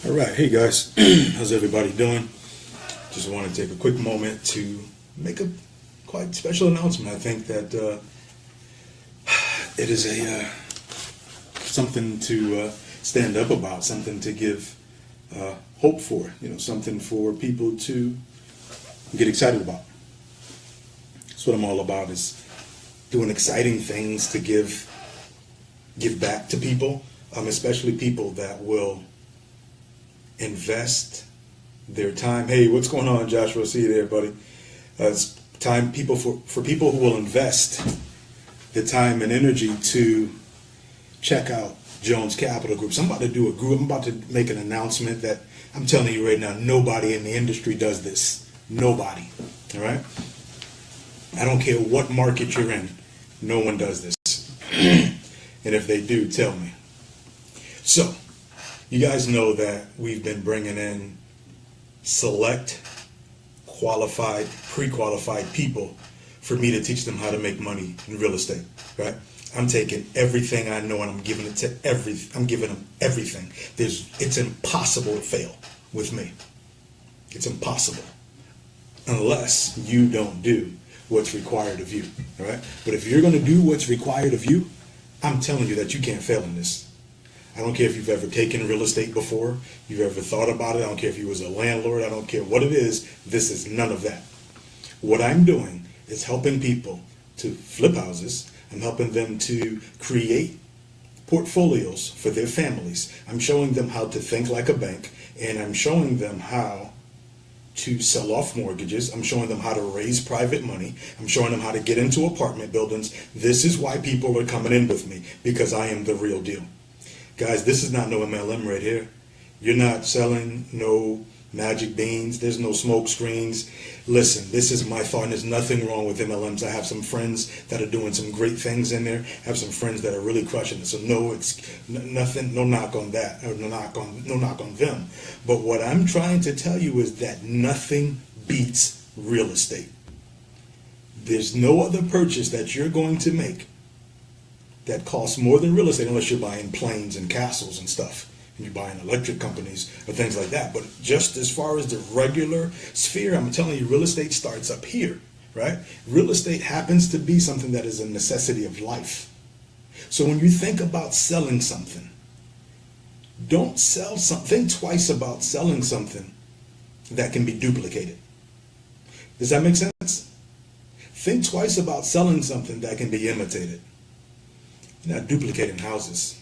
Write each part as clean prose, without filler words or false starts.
All right, hey guys, how's everybody doing? Just want to take a quick moment to make a quite special announcement. I think that it is a something to stand up about, something to give hope for, something for people to get excited about. That's what I'm all about, is doing exciting things to give back to people, especially people that will invest their time. Hey, what's going on, Joshua? See you there, buddy. It's time for people who will invest the time and energy to check out Jones Capital Group. So I'm about to do a group. I'm about to make an announcement that I'm telling you right now, nobody in the industry does this. Nobody. All right? I don't care what market you're in. No one does this. And if they do, tell me. So, you guys know that we've been bringing in select, qualified, pre-qualified people for me to teach them how to make money in real estate, right? I'm taking everything I know and I'm giving them everything. It's impossible to fail with me. It's impossible. Unless you don't do what's required of you, all right? But if you're going to do what's required of you, I'm telling you that you can't fail in this. I don't care if you've ever taken real estate before, you've ever thought about it. I don't care if you was a landlord. I don't care what it is. This is none of that. What I'm doing is helping people to flip houses. I'm helping them to create portfolios for their families. I'm showing them how to think like a bank, and I'm showing them how to sell off mortgages. I'm showing them how to raise private money. I'm showing them how to get into apartment buildings. This is why people are coming in with me, because I am the real deal. Guys, this is not no MLM right here. You're not selling no magic beans. There's no smoke screens. Listen, this is my thought, and there's nothing wrong with MLMs. I have some friends that are doing some great things in there. I have some friends that are really crushing it. So no knock on that, or no knock on them. But what I'm trying to tell you is that nothing beats real estate. There's no other purchase that you're going to make that costs more than real estate, unless you're buying planes and castles and stuff, and you're buying electric companies or things like that. But just as far as the regular sphere, I'm telling you, real estate starts up here, right? Real estate happens to be something that is a necessity of life. So when you think about selling something, don't sell something. Think twice about selling something that can be duplicated. Does that make sense? Think twice about selling something that can be imitated. You're not duplicating houses.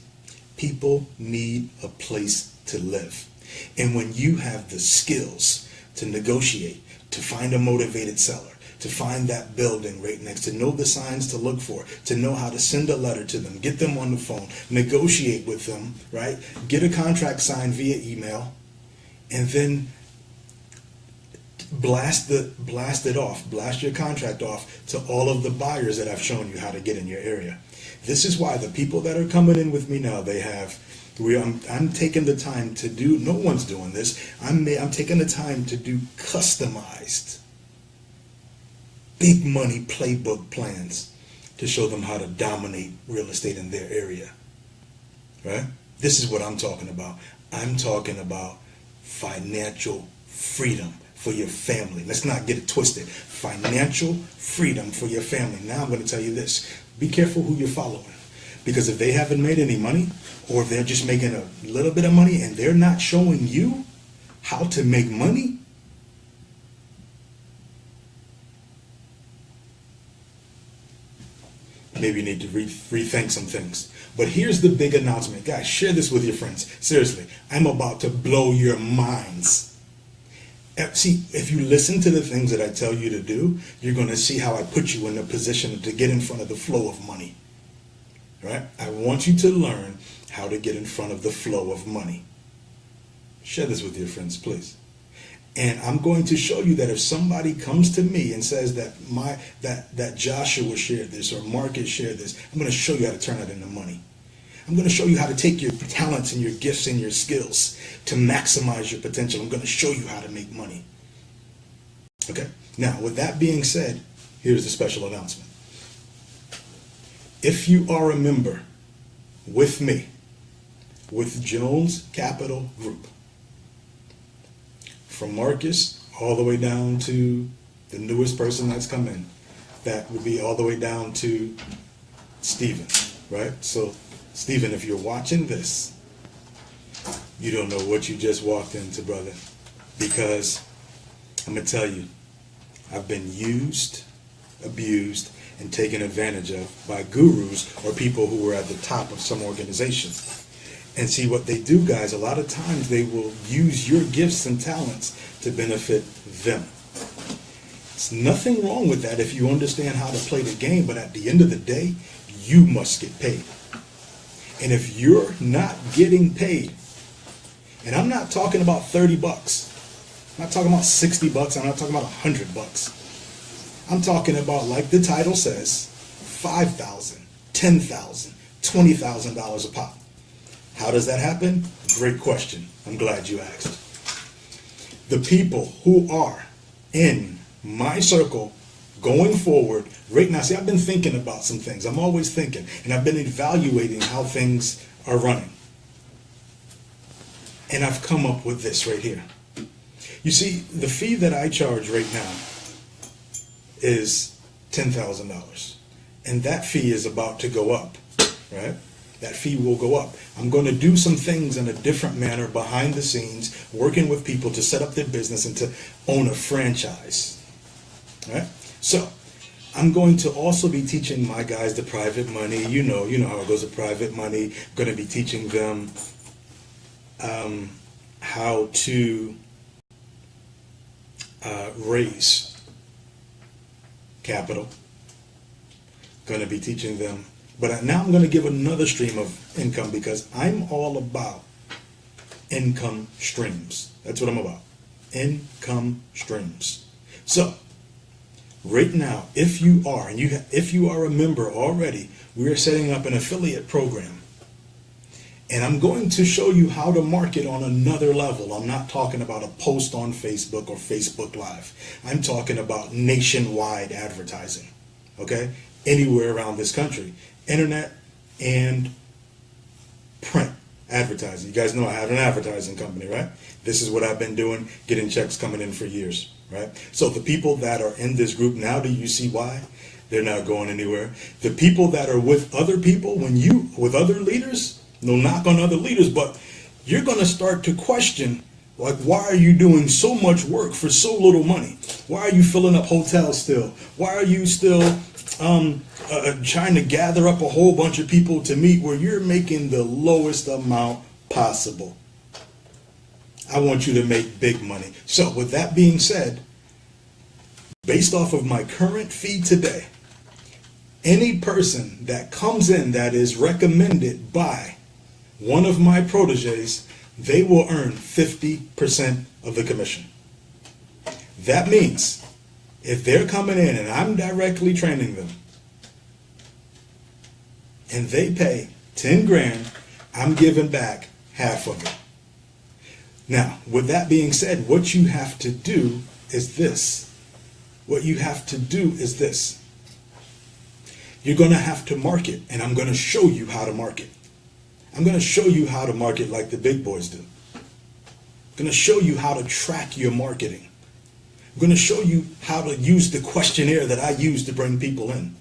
People need a place to live. And when you have the skills to negotiate, to find a motivated seller, to find that building right next, to know the signs to look for, to know how to send a letter to them, get them on the phone, negotiate with them, right? Get a contract signed via email, and then blast your contract off to all of the buyers that I've shown you how to get in your area. This is why the people that are coming in with me now, I'm taking the time to do, no one's doing this, I'm taking the time to do customized, big money playbook plans to show them how to dominate real estate in their area, right? This is what I'm talking about. I'm talking about financial freedom for your family. Let's not get it twisted. Financial freedom for your family. Now I'm going to tell you this. Be careful who you're following. Because if they haven't made any money, or if they're just making a little bit of money and they're not showing you how to make money, maybe you need to rethink some things. But here's the big announcement. Guys, share this with your friends. Seriously, I'm about to blow your minds. See, if you listen to the things that I tell you to do, you're going to see how I put you in a position to get in front of the flow of money. Right? I want you to learn how to get in front of the flow of money. Share this with your friends, please. And I'm going to show you that if somebody comes to me and says that Joshua shared this or Marcus shared this, I'm going to show you how to turn that into money. I'm going to show you how to take your talents and your gifts and your skills to maximize your potential. I'm going to show you how to make money. Okay? Now, with that being said, here's the special announcement. If you are a member with me, with Jones Capital Group, from Marcus all the way down to the newest person that's come in. That would be all the way down to Stephen, right? So, Stephen, if you're watching this, you don't know what you just walked into, brother. Because I'm going to tell you, I've been used, abused, and taken advantage of by gurus or people who were at the top of some organization. And see what they do, guys, a lot of times they will use your gifts and talents to benefit them. There's nothing wrong with that if you understand how to play the game, but at the end of the day, you must get paid. And if you're not getting paid, and I'm not talking about 30 bucks, I'm not talking about 60 bucks, I'm not talking about 100 bucks. I'm talking about, like the title says, $5,000, $10,000, $20,000 a pop. How does that happen? Great question. I'm glad you asked. The people who are in my circle going forward right now, see, I've been thinking about some things. I'm always thinking, and I've been evaluating how things are running. And I've come up with this right here. You see, the fee that I charge right now is $10,000. And that fee is about to go up, right? That fee will go up. I'm going to do some things in a different manner behind the scenes, working with people to set up their business and to own a franchise. Right? So, I'm going to also be teaching my guys the private money. You know how it goes with private money. I'm going to be teaching them how to raise capital. Going to be teaching them. But now I'm going to give another stream of income because I'm all about income streams. That's what I'm about. Income streams. So, right now, if you are, and if you are a member already, we are setting up an affiliate program. And I'm going to show you how to market on another level. I'm not talking about a post on Facebook or Facebook Live. I'm talking about nationwide advertising. Okay? Anywhere around this country. Internet and print advertising. You guys know I have an advertising company, right? This is what I've been doing, getting checks coming in for years, right? So the people that are in this group now, do you see why? They're not going anywhere. The people that are with other people, with other leaders, no knock on other leaders, but you're going to start to question, like, why are you doing so much work for so little money? Why are you filling up hotels still? Why are you still trying to gather up a whole bunch of people to meet where you're making the lowest amount possible? I want you to make big money. So with that being said, based off of my current fee today, any person that comes in that is recommended by one of my proteges, they will earn 50% of the commission. That means if they're coming in and I'm directly training them and they pay 10 grand, I'm giving back half of it. Now, with that being said, what you have to do is this. What you have to do is this. You're going to have to market, and I'm going to show you how to market. I'm going to show you how to market like the big boys do. I'm going to show you how to track your marketing. I'm going to show you how to use the questionnaire that I use to bring people in.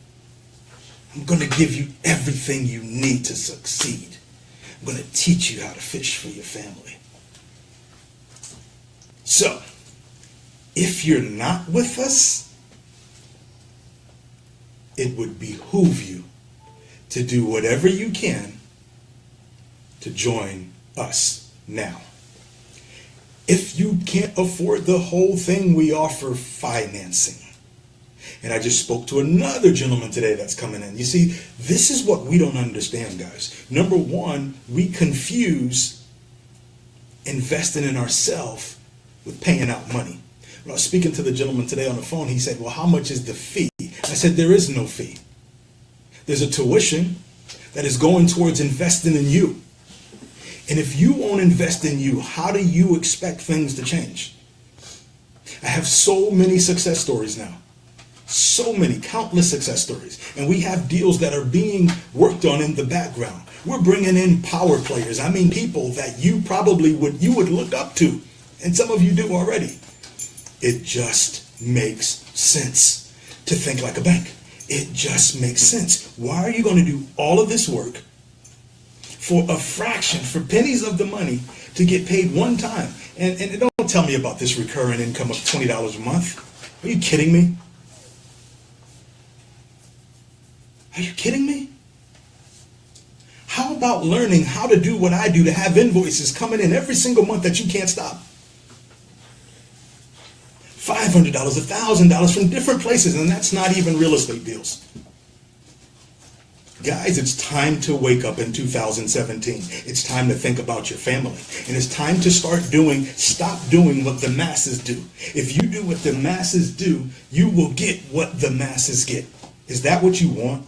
I'm going to give you everything you need to succeed. I'm going to teach you how to fish for your family. So, if you're not with us, it would behoove you to do whatever you can to join us now. If you can't afford the whole thing, we offer financing. And I just spoke to another gentleman today that's coming in. You see, this is what we don't understand, guys. Number one, we confuse investing in ourselves with paying out money. When I was speaking to the gentleman today on the phone, he said, well, how much is the fee? I said, there is no fee. There's a tuition that is going towards investing in you. And if you won't invest in you, how do you expect things to change? I have so many success stories now. So many, countless success stories. And we have deals that are being worked on in the background. We're bringing in power players. I mean, people that you probably would look up to And some of you do already. It just makes sense to think like a bank. It just makes sense. Why are you going to do all of this work for a fraction, for pennies of the money, to get paid one time? And don't tell me about this recurring income of $20 a month. Are you kidding me? Are you kidding me? How about learning how to do what I do, to have invoices coming in every single month that you can't stop? $500, $1,000 from different places, and that's not even real estate deals. Guys, it's time to wake up in 2017. It's time to think about your family. And it's time to stop doing what the masses do. If you do what the masses do, you will get what the masses get. Is that what you want?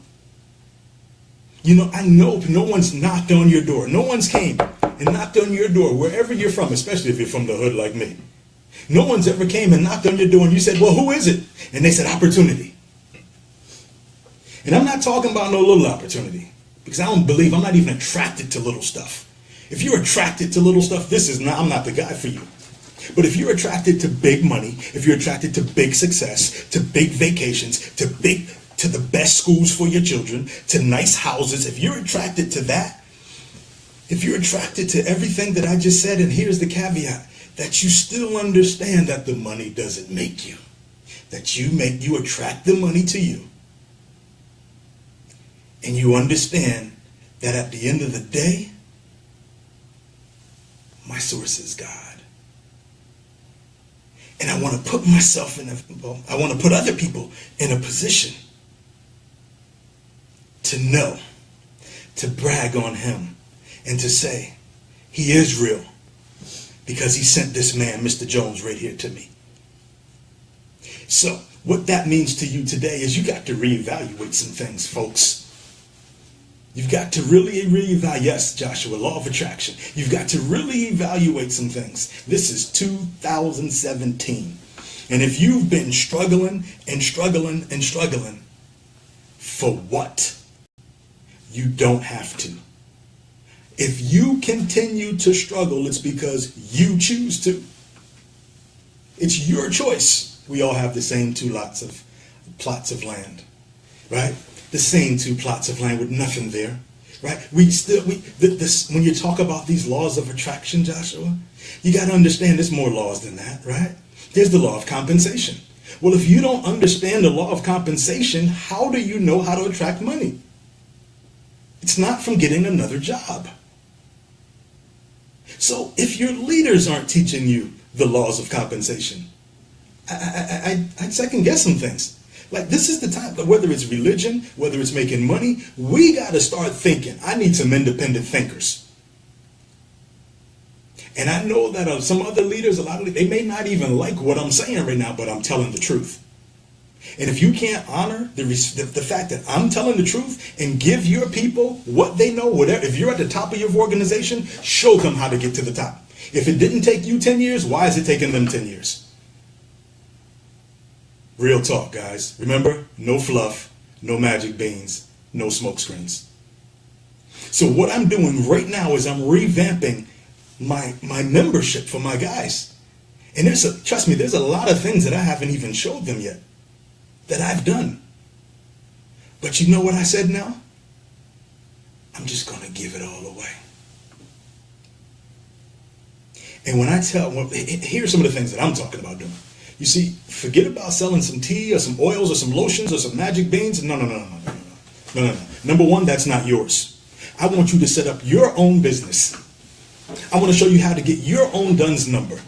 You know, I know no one's knocked on your door. No one's came and knocked on your door, wherever you're from, especially if you're from the hood like me. No one's ever came and knocked on your door and you said, well, who is it? And they said, opportunity. And I'm not talking about no little opportunity, because I'm not even attracted to little stuff. If you're attracted to little stuff, I'm not the guy for you. But if you're attracted to big money, if you're attracted to big success, to big vacations, to the best schools for your children, to nice houses, if you're attracted to that, if you're attracted to everything that I just said, and here's the caveat, that you still understand that the money doesn't make you, that you attract the money to you, and you understand that at the end of the day, my source is God. And I want to put I want to put other people in a position to know, to brag on him, and to say, he is real, because he sent this man, Mr. Jones, right here to me. So what that means to you today is you got to reevaluate some things, folks. You've got to really reevaluate. Yes, Joshua, law of attraction. You've got to really evaluate some things. This is 2017. And if you've been struggling and struggling and struggling, for what? You don't have to. If you continue to struggle, it's because you choose to. It's your choice. We all have the same plots of land, right? The same 2 plots of land with nothing there, right? When you talk about these laws of attraction, Joshua, you got to understand there's more laws than that, right? There's the law of compensation. Well, if you don't understand the law of compensation, how do you know how to attract money? It's not from getting another job. So if your leaders aren't teaching you the laws of compensation, I'd second guess some things. Like, this is the time, whether it's religion, whether it's making money, we got to start thinking. I need some independent thinkers. And I know that some other leaders, they may not even like what I'm saying right now, but I'm telling the truth. And if you can't honor the fact that I'm telling the truth and give your people what they know, whatever, if you're at the top of your organization, show them how to get to the top. If it didn't take you 10 years, why is it taking them 10 years? Real talk, guys. Remember, no fluff, no magic beans, no smoke screens. So what I'm doing right now is I'm revamping my membership for my guys. And trust me, there's a lot of things that I haven't even showed them yet that I've done. But you know what I said now? I'm just going to give it all away. And when here's some of the things that I'm talking about doing. You see, forget about selling some tea or some oils or some lotions or some magic beans. No. Number one, that's not yours. I want you to set up your own business. I want to show you how to get your own DUNS number.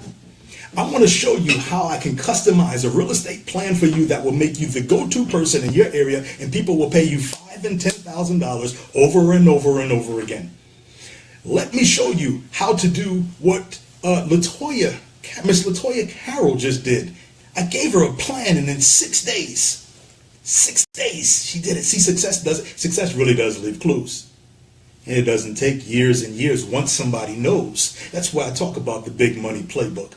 I want to show you how I can customize a real estate plan for you that will make you the go-to person in your area, and people will pay you $5,000 and $10,000 over and over and over again. Let me show you how to do what Miss Latoya Carroll just did. I gave her a plan, and in 6 days, she did it. See, success really does leave clues. And it doesn't take years and years once somebody knows. That's why I talk about the big money playbook.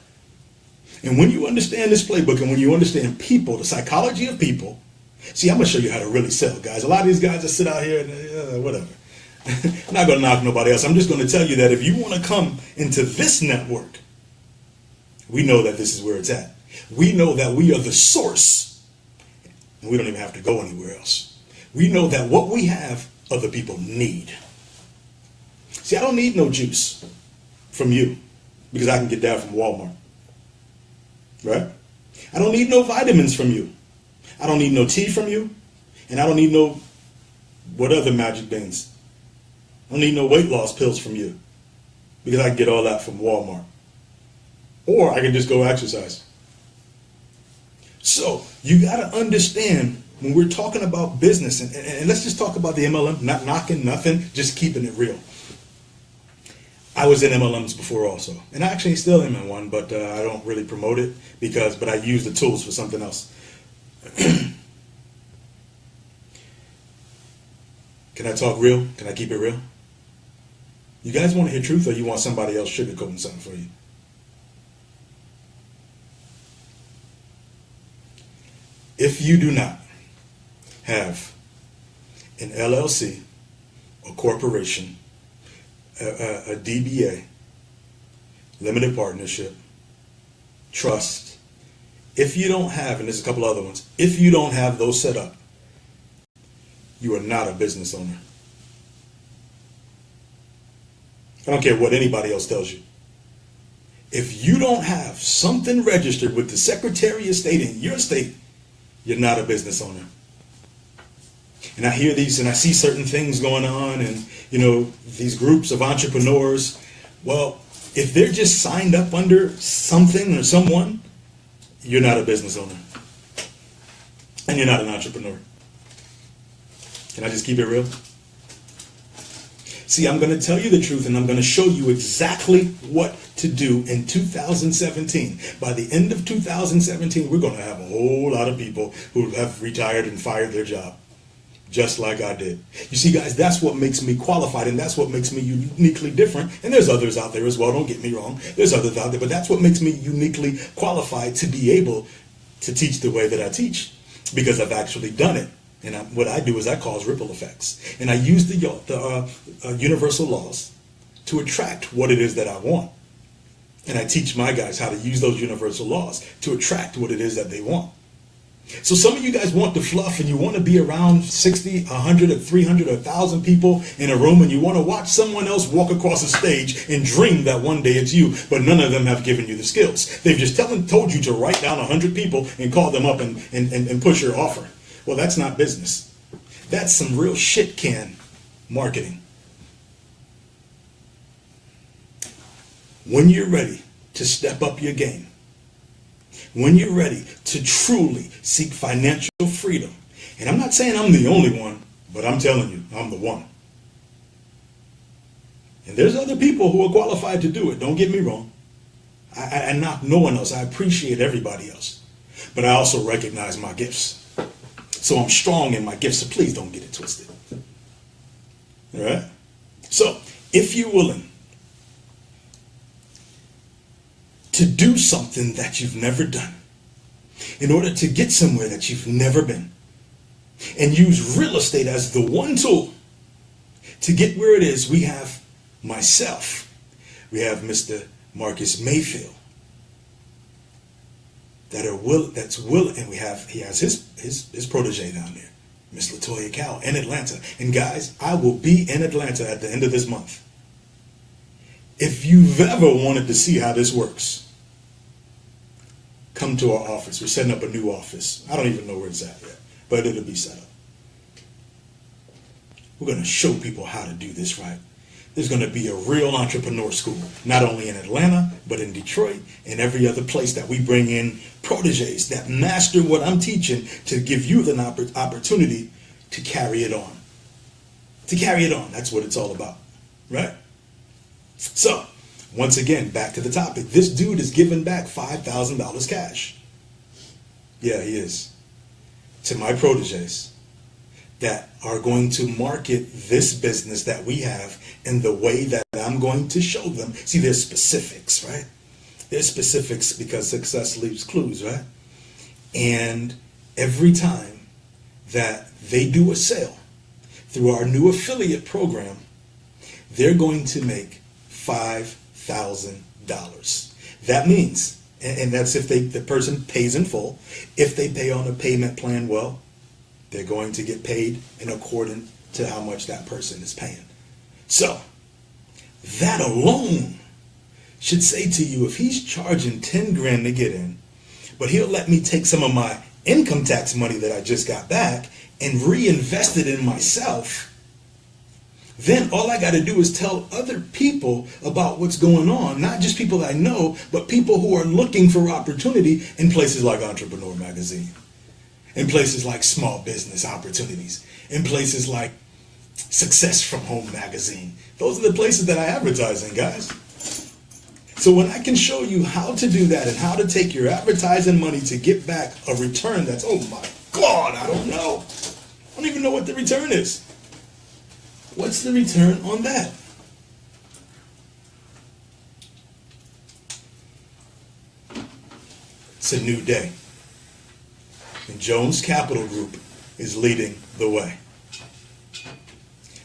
And when you understand this playbook, and when you understand people, the psychology of people, see, I'm going to show you how to really sell, guys. A lot of these guys that sit out here and whatever. I'm not going to knock nobody else. I'm just going to tell you that if you want to come into this network, We know that this is where it's at. We know that we are the source, and we don't even have to go anywhere else. We know that what we have, other people need. See, I don't need no juice from you because I can get that from Walmart, right? I don't need no vitamins from you. I don't need no tea from you, and I don't need no what other magic beans. I don't need no weight loss pills from you because I can get all that from Walmart. Or I can just go exercise. So you got to understand when we're talking about business, and let's just talk about the MLM, not knocking nothing, just keeping it real. I was in MLMs before also, and I actually still am in one, but I don't really promote it but I use the tools for something else. Can I talk real? Can I keep it real? You guys want to hear truth, or you want somebody else sugarcoating something for you? If you do not have an LLC, a corporation, a DBA, limited partnership, trust, if you don't have, and there's a couple other ones, if you don't have those set up, you are not a business owner. I don't care what anybody else tells you. If you don't have something registered with the Secretary of State in your state, you're not a business owner. And I hear these and I see certain things going on, and these groups of entrepreneurs. Well, if they're just signed up under something or someone, you're not a business owner. And you're not an entrepreneur. Can I just keep it real? See, I'm going to tell you the truth, and I'm going to show you exactly what to do in 2017. By the end of 2017, we're going to have a whole lot of people who have retired and fired their job, just like I did. You see, guys, that's what makes me qualified, and that's what makes me uniquely different. And there's others out there as well, don't get me wrong. There's others out there, but that's what makes me uniquely qualified to be able to teach the way that I teach, because I've actually done it. And what I do is I cause ripple effects. And I use the universal laws to attract what it is that I want. And I teach my guys how to use those universal laws to attract what it is that they want. So some of you guys want the fluff, and you want to be around 60, 100, or 300, or 1,000 people in a room, and you want to watch someone else walk across a stage and dream that one day it's you, but none of them have given you the skills. They've just told you to write down 100 people and call them up and push your offer. Well, that's not business. That's some real shit can marketing. When you're ready to step up your game, when you're ready to truly seek financial freedom, and I'm not saying I'm the only one, but I'm telling you, I'm the one. And there's other people who are qualified to do it, don't get me wrong. I knock no one else. I appreciate everybody else. But I also recognize my gifts. So I'm strong in my gifts, so please don't get it twisted. All right? So if you're willing to do something that you've never done, in order to get somewhere that you've never been, and use real estate as the one tool to get where it is, we have myself, we have Mr. Marcus Mayfield, that's willing, and he has his protege down there, Miss Latoya Cow, in Atlanta. And guys, I will be in Atlanta at the end of this month. If you've ever wanted to see how this works, come to our office. We're setting up a new office. I don't even know where it's at yet, but it'll be set up. We're going to show people how to do this right. There's going to be a real entrepreneur school, not only in Atlanta, but in Detroit and every other place that we bring in proteges that master what I'm teaching to give you the opportunity to carry it on. To carry it on. That's what it's all about, right? So, once again, back to the topic. This dude is giving back $5,000 cash. Yeah, he is. To my proteges that are going to market this business that we have in the way that I'm going to show them. See, there's specifics, right? There's specifics because success leaves clues, right? And every time that they do a sale through our new affiliate program, they're going to make $5,000. That means And that's if the person pays in full. If they pay on a payment plan, well, they're going to get paid in accordance to how much that person is paying. So that alone should say to you, if he's charging 10 grand to get in, but he'll let me take some of my income tax money that I just got back and reinvest it in myself, then all I got to do is tell other people about what's going on, not just people I know, but people who are looking for opportunity in places like Entrepreneur Magazine, in places like Small Business Opportunities, in places like Success from Home Magazine. Those are the places that I advertise in, guys. So when I can show you how to do that and how to take your advertising money to get back a return that's, oh my God, I don't know. I don't even know what the return is. What's the return on that? It's a new day. And Jones Capital Group is leading the way.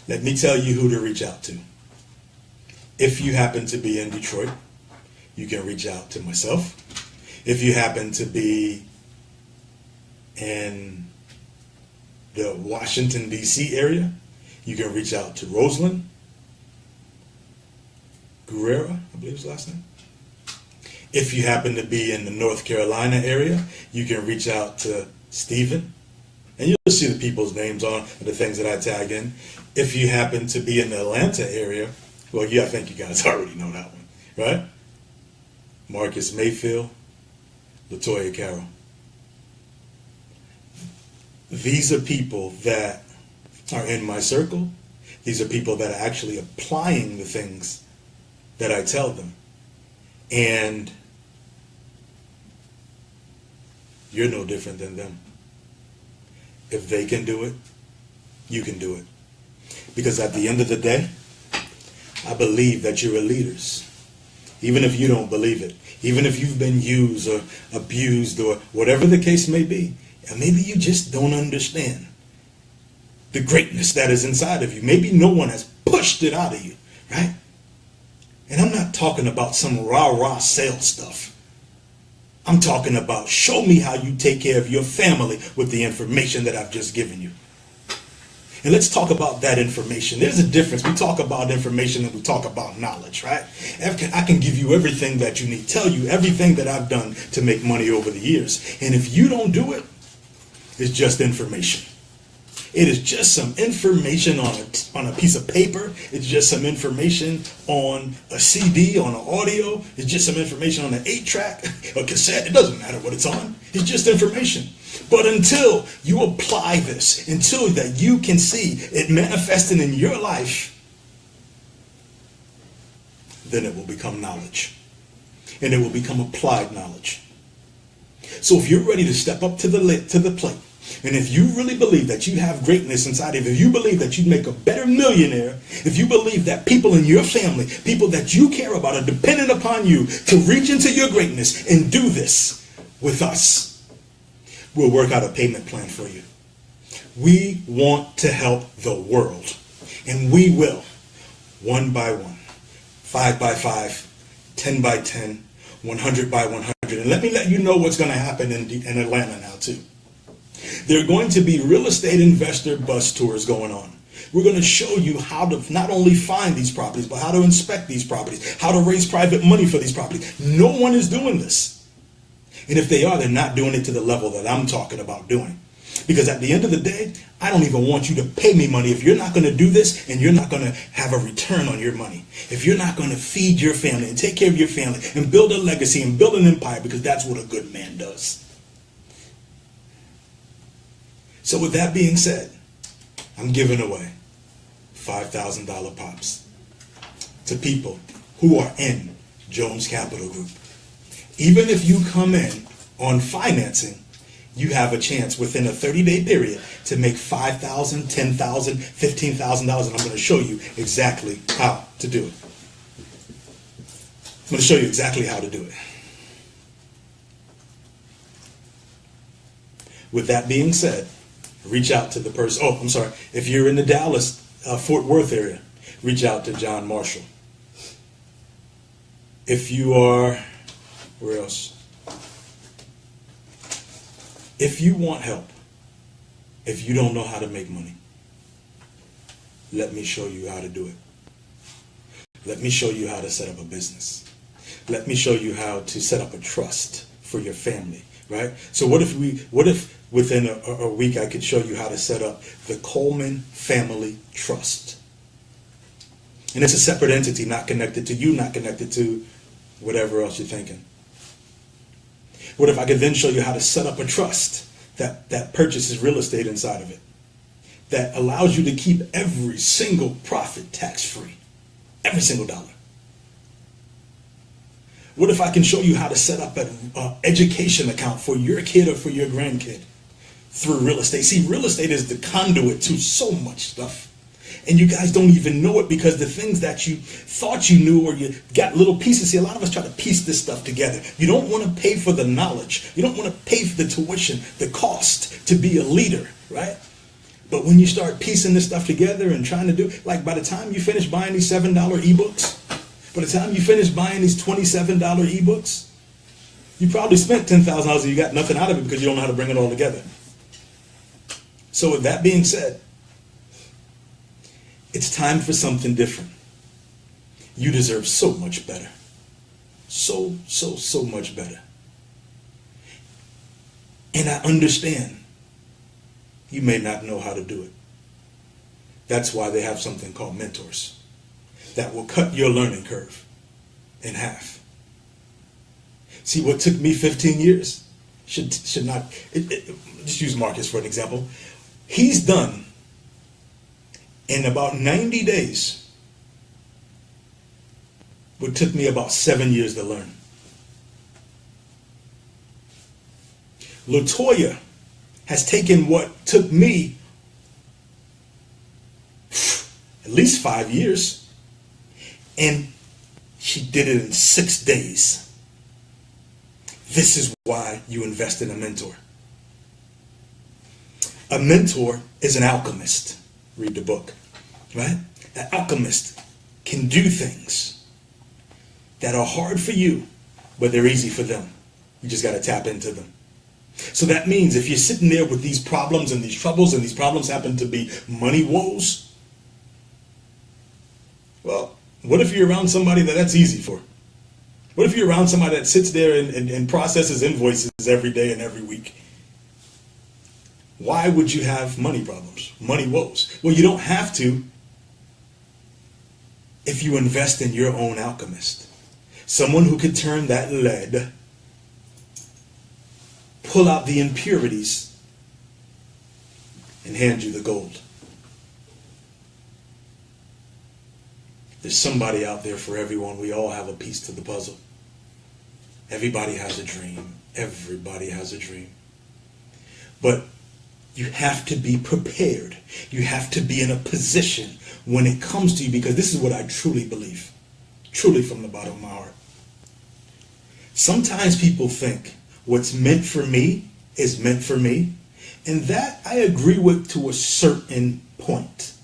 Let me tell you who to reach out to. If you happen to be in Detroit, you can reach out to myself. If you happen to be in the Washington, D.C. area, you can reach out to Rosalind Guerrera, I believe his last name. If you happen to be in the North Carolina area, you can reach out to Stephen. And you'll see the people's names on the things that I tag in. If you happen to be in the Atlanta area, well, yeah, I think you guys already know that one, right? Marcus Mayfield, LaToya Carroll. These are people that are in my circle. These are people that are actually applying the things that I tell them. And you're no different than them. If they can do it, you can do it. Because at the end of the day, I believe that you're leaders. Even if you don't believe it. Even if you've been used or abused or whatever the case may be. And maybe you just don't understand the greatness that is inside of you. Maybe no one has pushed it out of you, right? And I'm not talking about some rah-rah sales stuff. I'm talking about show me how you take care of your family with the information that I've just given you. And let's talk about that information. There's a difference. We talk about information and we talk about knowledge, right? I can give you everything that you need, tell you everything that I've done to make money over the years. And if you don't do it, it's just information. It is just some information on a piece of paper. It's just some information on a CD, on an audio. It's just some information on an 8-track, a cassette. It doesn't matter what it's on. It's just information. But until you apply this, until that you can see it manifesting in your life, then it will become knowledge. And it will become applied knowledge. So if you're ready to step up to the plate, and if you really believe that you have greatness inside of you, if you believe that you'd make a better millionaire, if you believe that people in your family, people that you care about are dependent upon you to reach into your greatness and do this with us, we'll work out a payment plan for you. We want to help the world, and we will, 1 by 1, 5 by 5, 10 by 10, 100 by 100. And let me let you know what's going to happen in Atlanta now too. There are going to be real estate investor bus tours going on. We're going to show you how to not only find these properties, but how to inspect these properties, how to raise private money for these properties. No one is doing this. And if they are, they're not doing it to the level that I'm talking about doing. Because at the end of the day, I don't even want you to pay me money if you're not going to do this and you're not going to have a return on your money. If you're not going to feed your family and take care of your family and build a legacy and build an empire, because that's what a good man does. So with that being said, I'm giving away $5,000 pops to people who are in Jones Capital Group. Even if you come in on financing, you have a chance within a 30-day period to make $5,000, $10,000, $15,000, and I'm going to show you exactly how to do it. I'm going to show you exactly how to do it. With that being said, reach out to the person. Oh, I'm sorry. If you're in the Dallas, Fort Worth area, reach out to John Marshall. If you are, where else? If you want help, if you don't know how to make money, let me show you how to do it. Let me show you how to set up a business. Let me show you how to set up a trust for your family, right? So what if within a week I could show you how to set up the Coleman Family Trust? And it's a separate entity, not connected to you, not connected to whatever else you're thinking. What if I could then show you how to set up a trust that purchases real estate inside of it, that allows you to keep every single profit tax-free, every single dollar? What if I can show you how to set up an education account for your kid or for your grandkid through real estate? See, real estate is the conduit to so much stuff. And you guys don't even know it, because the things that you thought you knew, or you got little pieces. See, a lot of us try to piece this stuff together. You don't want to pay for the knowledge. You don't want to pay for the tuition, the cost to be a leader, right? But when you start piecing this stuff together and trying to do, like by the time you finish buying these $7 ebooks, by the time you finish buying these $27 ebooks, you probably spent $10,000 and you got nothing out of it because you don't know how to bring it all together. So with that being said, it's time for something different. You deserve so much better. So much better. And I understand you may not know how to do it. That's why they have something called mentors that will cut your learning curve in half. See, what took me 15 years should not, just use Marcus for an example. He's done in about 90 days what took me about 7 years to learn. LaToya has taken what took me at least 5 years, and she did it in 6 days. This is why you invest in a mentor. A mentor is an alchemist. Read the book, right? An alchemist can do things that are hard for you, but they're easy for them. You just got to tap into them. So that means if you're sitting there with these problems and these troubles, and these problems happen to be money woes, well, what if you're around somebody that's easy for? What if you're around somebody that sits there and processes invoices every day and every week? Why would you have money problems, money woes? Well, you don't have to if you invest in your own alchemist. Someone who could turn that lead, pull out the impurities, and hand you the gold. There's somebody out there for everyone. We all have a piece to the puzzle. Everybody has a dream. Everybody has a dream. But you have to be prepared. You have to be in a position when it comes to you, because this is what I truly believe. Truly from the bottom of my heart. Sometimes people think what's meant for me is meant for me. And that I agree with to a certain point.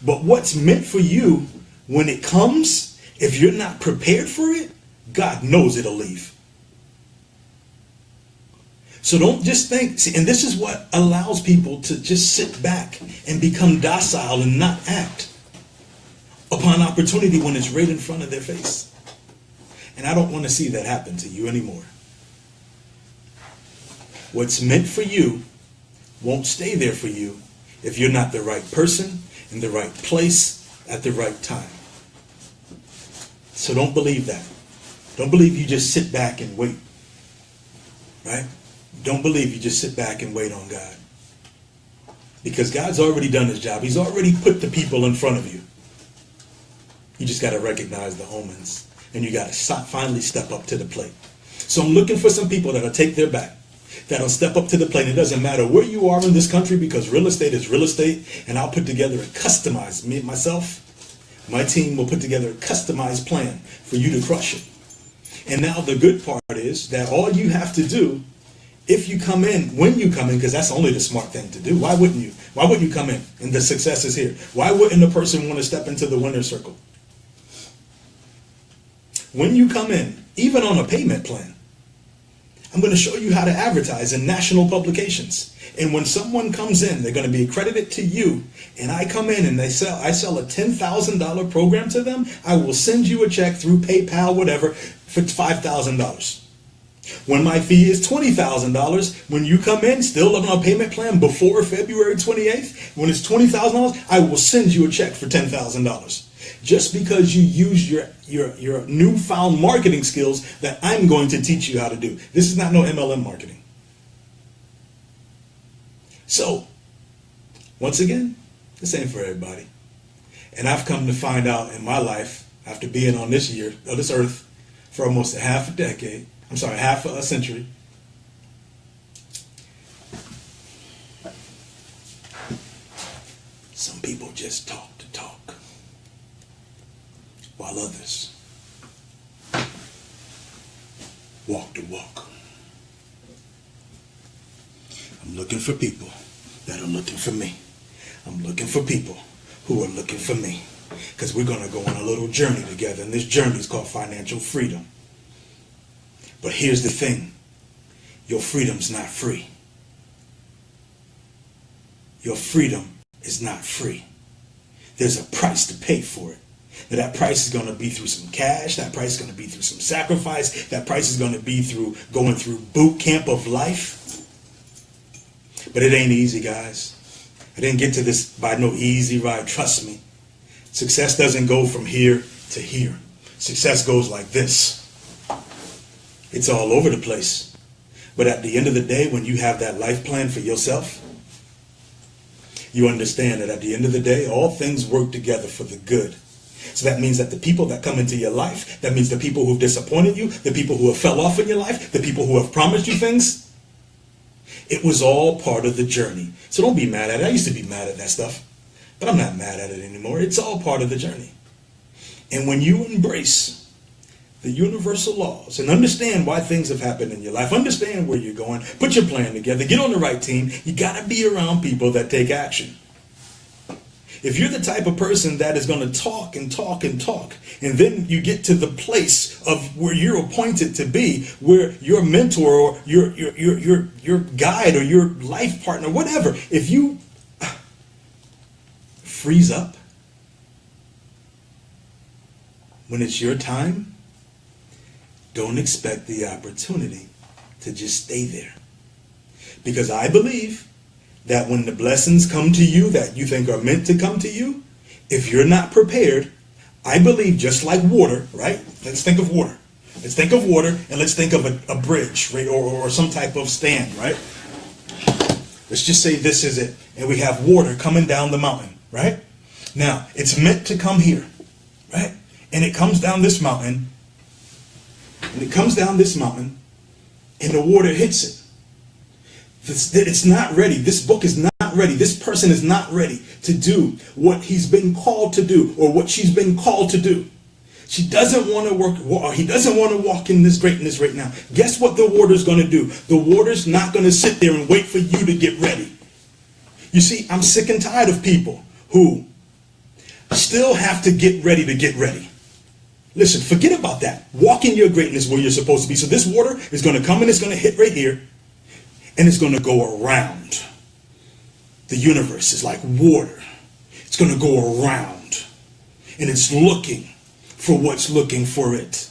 But what's meant for you, when it comes, if you're not prepared for it, God knows it'll leave. So don't just think, see, and this is what allows people to just sit back and become docile and not act upon opportunity when it's right in front of their face. And I don't want to see that happen to you anymore. What's meant for you won't stay there for you if you're not the right person in the right place at the right time. So don't believe that. Don't believe you just sit back and wait. Right? Don't believe you just sit back and wait on God. Because God's already done his job. He's already put the people in front of you. You just got to recognize the omens. And you got to finally step up to the plate. So I'm looking for some people that'll take their back. That'll step up to the plate. It doesn't matter where you are in this country, because real estate is real estate. And I'll put together a customized, my team will put together a customized plan for you to crush it. And now the good part is that all you have to do, if you come in, when you come in, because that's only the smart thing to do. Why wouldn't you? Why wouldn't you come in? And the success is here. Why wouldn't a person want to step into the winner's circle? When you come in, even on a payment plan, I'm going to show you how to advertise in national publications. And when someone comes in, they're going to be accredited to you, and I come in and I sell a $10,000 program to them, I will send you a check through PayPal, whatever, for $5,000. When my fee is $20,000, when you come in, still on a payment plan before February 28th, when it's $20,000, I will send you a check for $10,000. Just because you use your newfound marketing skills that I'm going to teach you how to do. This is not no MLM marketing. So, once again, this ain't for everybody. And I've come to find out in my life, after being on this earth for almost half a century, some people just talk to talk, while others walk the walk. I'm looking for people that are looking for me. I'm looking for people who are looking for me, because we're going to go on a little journey together, and this journey is called financial freedom. But here's the thing. Your freedom's not free. Your freedom is not free. There's a price to pay for it. Now, that price is going to be through some cash. That price is going to be through some sacrifice. That price is going to be through going through boot camp of life. But it ain't easy, guys. I didn't get to this by no easy ride. Trust me. Success doesn't go from here to here. Success goes like this. It's all over the place. But at the end of the day, when you have that life plan for yourself, you understand that at the end of the day, all things work together for the good. So that means that the people that come into your life, that means the people who've disappointed you, the people who have fell off in your life, the people who have promised you things, it was all part of the journey. So don't be mad at it. I used to be mad at that stuff, but I'm not mad at it anymore. It's all part of the journey. And when you embrace the universal laws and understand why things have happened in your life, understand where you're going, put your plan together, get on the right team, you got to be around people that take action. If you're the type of person that is going to talk and talk and talk, and then you get to the place of where you're appointed to be, where your mentor or your guide or your life partner, whatever, if you freeze up when it's your time, don't expect the opportunity to just stay there. Because I believe that when the blessings come to you that you think are meant to come to you, if you're not prepared, I believe just like water, right? Let's think of water. Let's think of water, and let's think of a bridge, right? Or some type of stand, right? Let's just say this is it. And we have water coming down the mountain, right? Now, it's meant to come here, right? And it comes down this mountain, and it comes down this mountain, and the water hits it. It's not ready. This book is not ready. This person is not ready to do what he's been called to do or what she's been called to do. She doesn't want to work. He doesn't want to walk in this greatness right now. Guess what the water's going to do? The water's not going to sit there and wait for you to get ready. You see, I'm sick and tired of people who still have to get ready to get ready. Listen, forget about that. Walk in your greatness where you're supposed to be. So this water is going to come and it's going to hit right here. And it's going to go around. The universe is like water. It's going to go around. And it's looking for what's looking for it.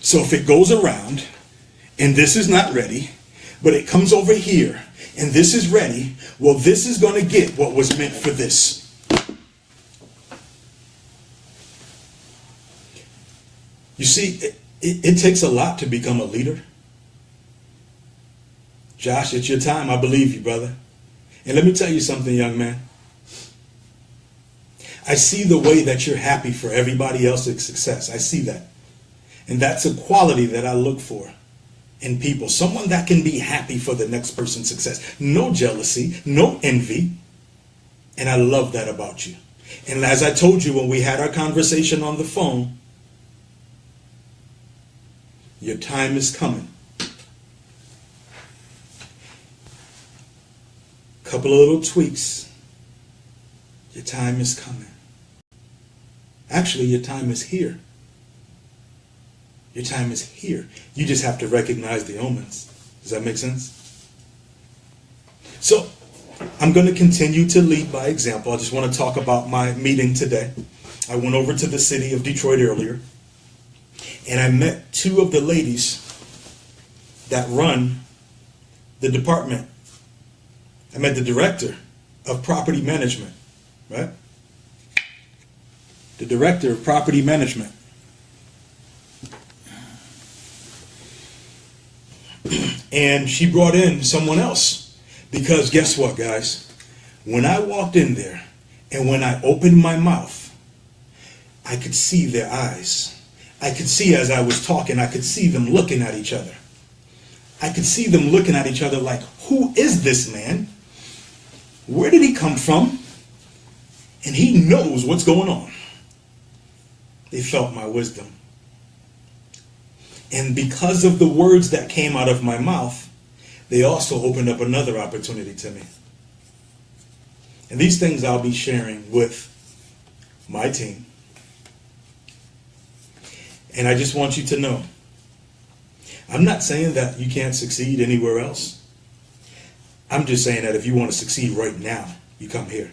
So if it goes around, and this is not ready, but it comes over here, and this is ready, well, this is going to get what was meant for this. You see, it takes a lot to become a leader. Josh, it's your time. I believe you, brother. And let me tell you something, young man. I see the way that you're happy for everybody else's success. I see that. And that's a quality that I look for in people. Someone that can be happy for the next person's success. No jealousy, no envy. And I love that about you. And as I told you when we had our conversation on the phone, your time is coming. Couple of little tweaks. Your time is coming. Actually, your time is here. Your time is here. You just have to recognize the omens. Does that make sense? So, I'm going to continue to lead by example. I just want to talk about my meeting today. I went over to the city of Detroit earlier, and I met two of the ladies that run the department. I met the director of property management, right? The director of property management. And she brought in someone else. Because guess what, guys? When I walked in there and when I opened my mouth, I could see their eyes. I could see as I was talking, I could see them looking at each other. I could see them looking at each other like, who is this man? Where did he come from? And he knows what's going on. They felt my wisdom. And because of the words that came out of my mouth, they also opened up another opportunity to me. And these things I'll be sharing with my team. And I just want you to know, I'm not saying that you can't succeed anywhere else. I'm just saying that if you want to succeed right now, you come here.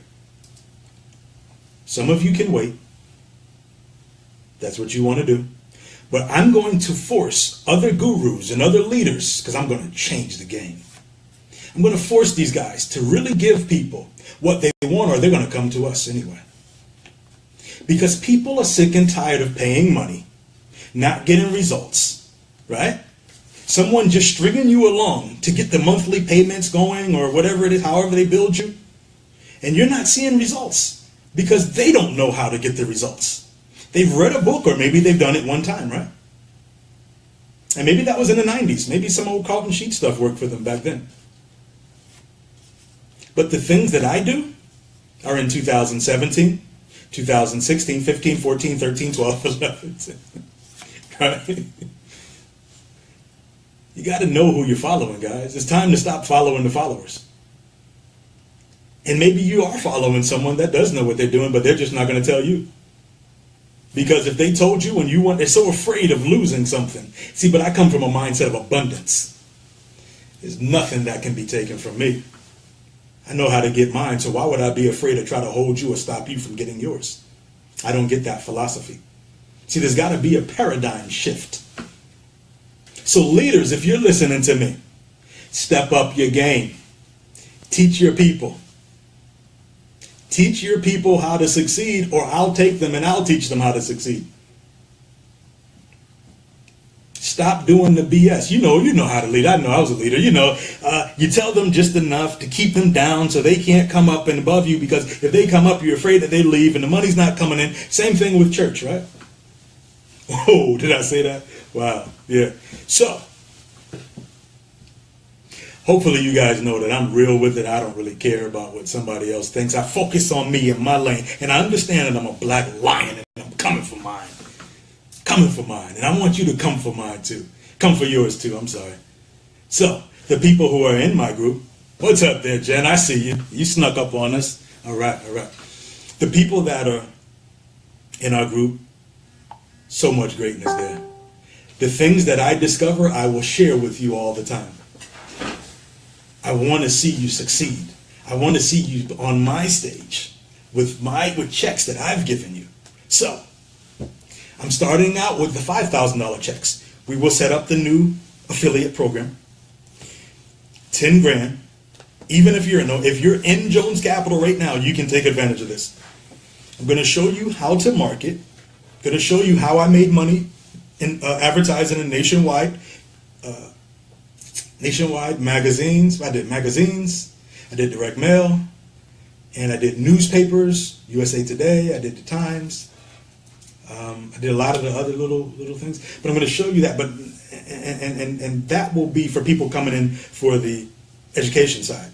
Some of you can wait. That's what you want to do. But I'm going to force other gurus and other leaders, because I'm going to change the game. I'm going to force these guys to really give people what they want, or they're going to come to us anyway. Because people are sick and tired of paying money, not getting results, right? Someone just stringing you along to get the monthly payments going or whatever it is, however they build you. And you're not seeing results because they don't know how to get the results. They've read a book, or maybe they've done it one time, right? And maybe that was in the 90s. Maybe some old Carlton Sheet stuff worked for them back then. But the things that I do are in 2017, 2016, 15, 14, 13, 12, 11. Right? You got to know who you're following, guys. It's time to stop following the followers. And maybe you are following someone that does know what they're doing, but they're just not going to tell you. Because if they told you and you want, they're so afraid of losing something. See, but I come from a mindset of abundance. There's nothing that can be taken from me. I know how to get mine, so why would I be afraid to try to hold you or stop you from getting yours? I don't get that philosophy. See, there's got to be a paradigm shift. So leaders, if you're listening to me, step up your game. Teach your people. Teach your people how to succeed, or I'll take them and I'll teach them how to succeed. Stop doing the BS. You know how to lead. I know I was a leader. You tell them just enough to keep them down so they can't come up and above you, because if they come up, you're afraid that they leave and the money's not coming in. Same thing with church, right? Oh, did I say that? Wow. Yeah. So, hopefully you guys know that I'm real with it. I don't really care about what somebody else thinks. I focus on me and my lane. And I understand that I'm a black lion and I'm coming for mine. Coming for mine. And I want you to come for mine too. Come for yours too. I'm sorry. So, the people who are in my group, what's up there, Jen? I see you. You snuck up on us. All right. The people that are in our group, so much greatness there. The things that I discover, I will share with you all the time. I want to see you succeed. I want to see you on my stage with checks that I've given you. So, I'm starting out with the $5,000 checks. We will set up the new affiliate program. 10 grand. Even if you're in Jones Capital right now, you can take advantage of this. I'm going to show you how to market. I'm going to show you how I made money in advertising in nationwide magazines. I did magazines, I did direct mail, and I did newspapers, USA Today, I did the Times. I did a lot of the other little things, but I'm going to show you that. But and that will be for people coming in for the education side.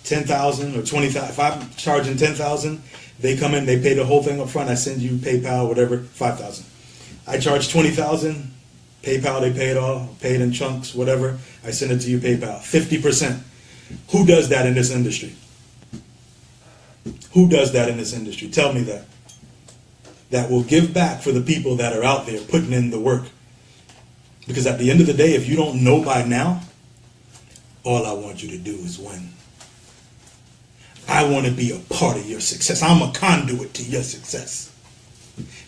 10,000 or 20,000. If I'm charging 10,000, they come in, they pay the whole thing up front. I send you PayPal, whatever, 5,000. I charge 20,000. PayPal, they pay it all, pay it in chunks, whatever. I send it to you, PayPal. 50%. Who does that in this industry? Who does that in this industry? Tell me that. That will give back for the people that are out there putting in the work. Because at the end of the day, if you don't know by now, all I want you to do is win. I want to be a part of your success. I'm a conduit to your success.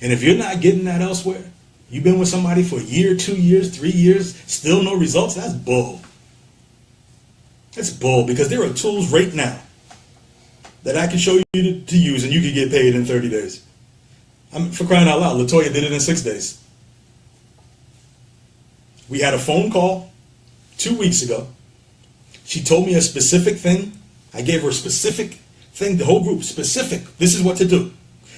And if you're not getting that elsewhere, you've been with somebody for a year, 2 years, 3 years, still no results, that's bull. That's bull, because there are tools right now that I can show you to use and you can get paid in 30 days. For crying out loud, Latoya did it in 6 days. We had a phone call 2 weeks ago. She told me a specific thing. I gave her a specific thing, the whole group, specific. This is what to do.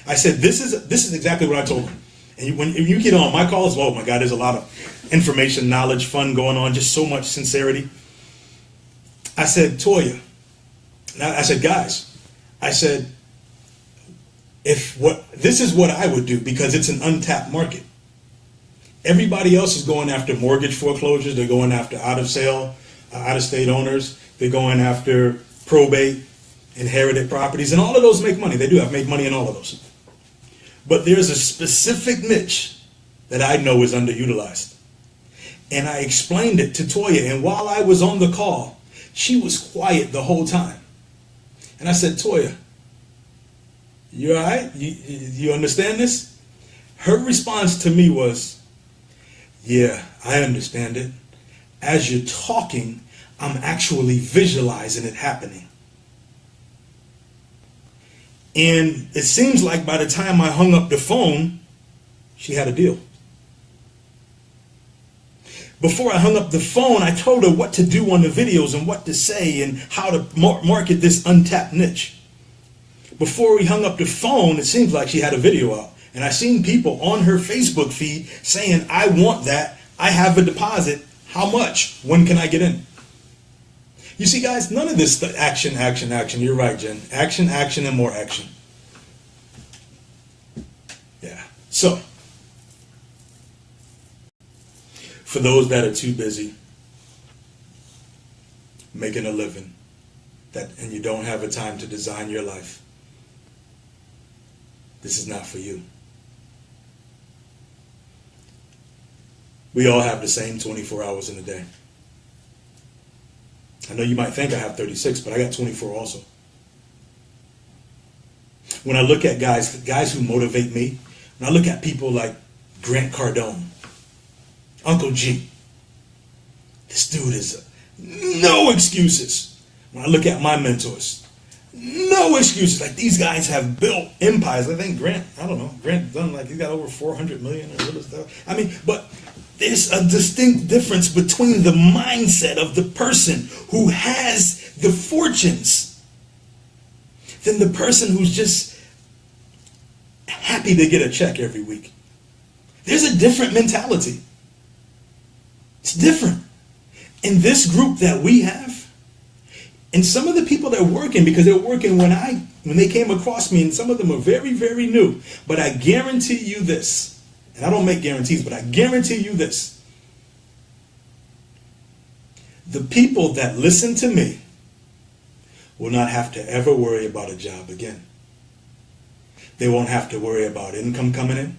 I said, this is exactly what I told her. And when you get on my calls, oh my God, there's a lot of information, knowledge, fun going on, just so much sincerity. I said, Toya, I said, guys, I said, this is what I would do, because it's an untapped market. Everybody else is going after mortgage foreclosures. They're going after out of state owners. They're going after probate, inherited properties, and all of those make money. They do have make money in all of those. But there's a specific niche that I know is underutilized. And I explained it to Toya, and while I was on the call, she was quiet the whole time. And I said, Toya, you all right? You understand this? Her response to me was, yeah, I understand it. As you're talking, I'm actually visualizing it happening. And it seems like by the time I hung up the phone, she had a deal. Before I hung up the phone, I told her what to do on the videos and what to say and how to market this untapped niche. Before we hung up the phone, it seems like she had a video out. And I seen people on her Facebook feed saying, I want that. I have a deposit. How much? When can I get in? You see, guys, none of this action. You're right, Jen. Action, and more action. Yeah. So, for those that are too busy making a living, and you don't have a time to design your life, this is not for you. We all have the same 24 hours in a day. I know you might think I have 36, but I got 24 also. When I look at guys who motivate me, when I look at people like Grant Cardone, Uncle G, this dude is no excuses. When I look at my mentors, no excuses. Like, these guys have built empires. I think Grant done like, he's got over 400 million or little stuff. I mean, but there's a distinct difference between the mindset of the person who has the fortunes than the person who's just happy to get a check every week. There's a different mentality. It's different. In this group that we have, and some of the people that are working, because they're working when they came across me, and some of them are very, very new, but I guarantee you this, and I don't make guarantees, but I guarantee you this. The people that listen to me will not have to ever worry about a job again. They won't have to worry about income coming in,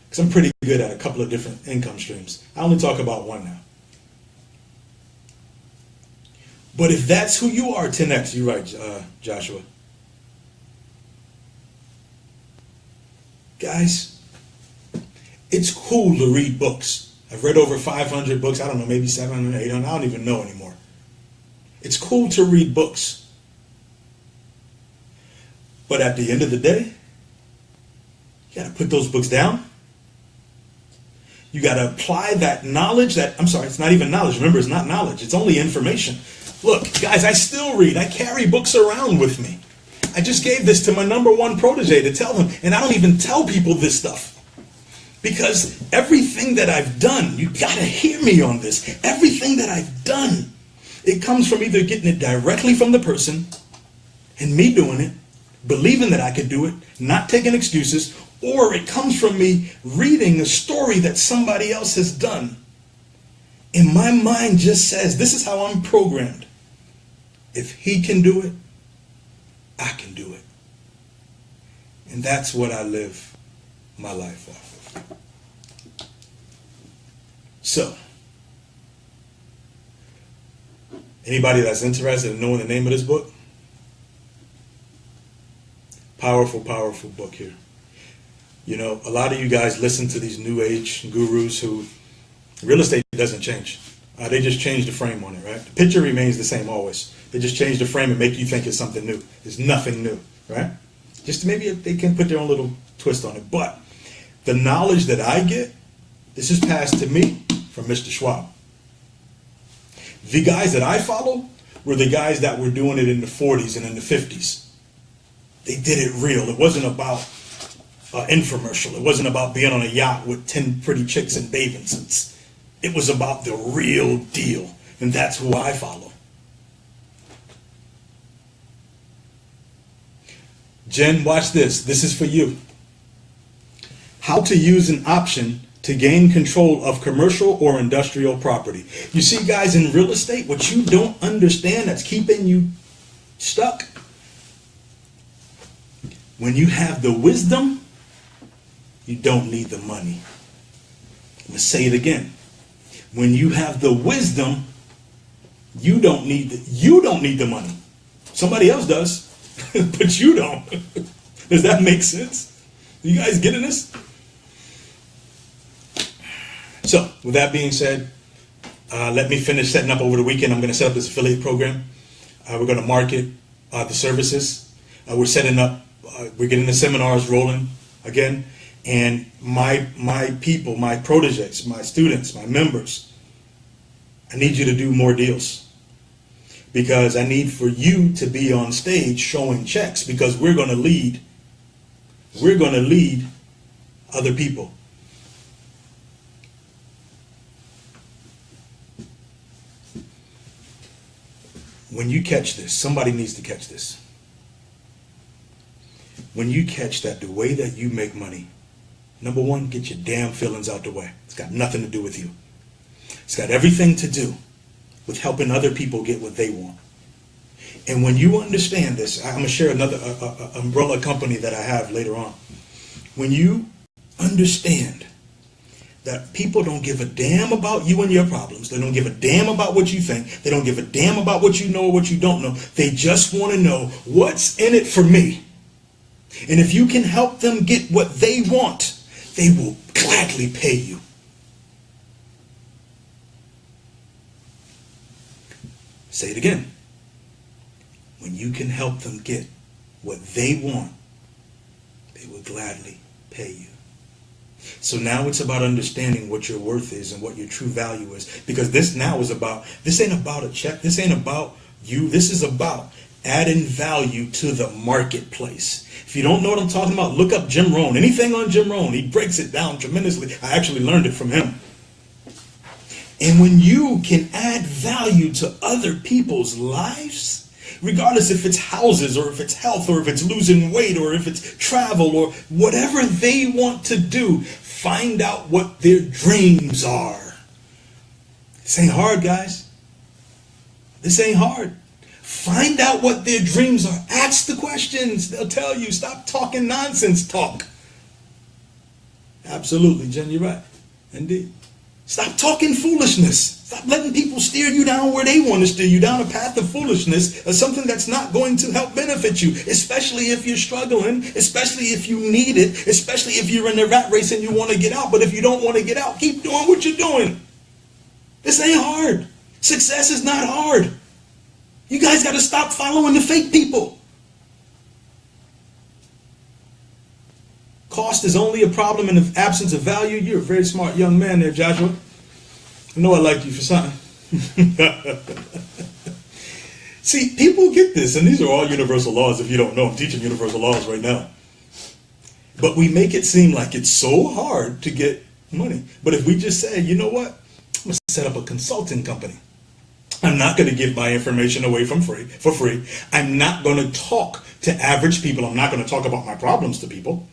because I'm pretty good at a couple of different income streams. I only talk about one now. But if that's who you are, 10X, you're right, Joshua. Guys, it's cool to read books. I've read over 500 books. I don't know, maybe 700, 800. I don't even know anymore. It's cool to read books. But at the end of the day, you got to put those books down. You got to apply that knowledge it's not even knowledge. Remember, it's not knowledge. It's only information. Look, guys, I still read. I carry books around with me. I just gave this to my #1 protege to tell him, and I don't even tell people this stuff. Because everything that I've done, you got to hear me on this. Everything that I've done, it comes from either getting it directly from the person and me doing it, believing that I could do it, not taking excuses, or it comes from me reading a story that somebody else has done. And my mind just says, this is how I'm programmed. If he can do it, I can do it. And that's what I live my life off of. So, Anybody that's interested in knowing the name of this book? Powerful, powerful book here. You know, a lot of you guys listen to these new age gurus who, real estate doesn't change. They just change the frame on it, right? The picture remains the same always. They just change the frame and make you think it's something new. It's nothing new, right? Just maybe they can put their own little twist on it. But the knowledge that I get, this is passed to me from Mr. Schwab. The guys that I follow were the guys that were doing it in the 40s and in the 50s. They did it real. It wasn't about infomercial. It wasn't about being on a yacht with 10 pretty chicks in bathing suits. It was about the real deal. And that's who I follow. Jen, watch this. This is for you. How to use an option to gain control of commercial or industrial property. You see, guys, in real estate, what you don't understand that's keeping you stuck, when you have the wisdom, you don't need the money. I'm going to say it again. When you have the wisdom, you don't need the money. Somebody else does, but you don't. Does that make sense? You guys getting this? So, with that being said, let me finish setting up over the weekend. I'm going to set up this affiliate program. We're going to market the services. We're setting up, we're getting the seminars rolling again. And my people, my proteges, my students, my members, I need you to do more deals. Because I need for you to be on stage showing checks, because we're going to lead other people. When you catch this, somebody needs to catch this. When you catch that the way that you make money, number one, get your damn feelings out the way. It's got nothing to do with you. It's got everything to do with helping other people get what they want. And when you understand this, I'm going to share another umbrella company that I have later on. When you understand that people don't give a damn about you and your problems, they don't give a damn about what you think, they don't give a damn about what you know or what you don't know, they just want to know what's in it for me. And if you can help them get what they want, they will gladly pay you. Say it again. When you can help them get what they want, they will gladly pay you. So now it's about understanding what your worth is and what your true value is. Because this ain't about a check. This ain't about you. This is about adding value to the marketplace. If you don't know what I'm talking about, look up Jim Rohn. Anything on Jim Rohn, he breaks it down tremendously. I actually learned it from him. And when you can add value to other people's lives, regardless if it's houses or if it's health or if it's losing weight or if it's travel or whatever they want to do, find out what their dreams are. This ain't hard, guys. This ain't hard. Find out what their dreams are. Ask the questions. They'll tell you. Stop talking nonsense talk. Absolutely, Jen, you're right. Indeed. Stop talking foolishness. Stop letting people steer you down where they want to steer you, down a path of foolishness, or something that's not going to help benefit you, especially if you're struggling, especially if you need it, especially if you're in the rat race and you want to get out. But if you don't want to get out, keep doing what you're doing. This ain't hard. Success is not hard. You guys got to stop following the fake people. Cost is only a problem in the absence of value. You're a very smart young man there, Joshua. I know I liked you for something. See, people get this, and these are all universal laws. If you don't know, I'm teaching universal laws right now. But we make it seem like it's so hard to get money. But if we just say, you know what? I'm going to set up a consulting company. I'm not going to give my information away for free. I'm not going to talk to average people. I'm not going to talk about my problems to people.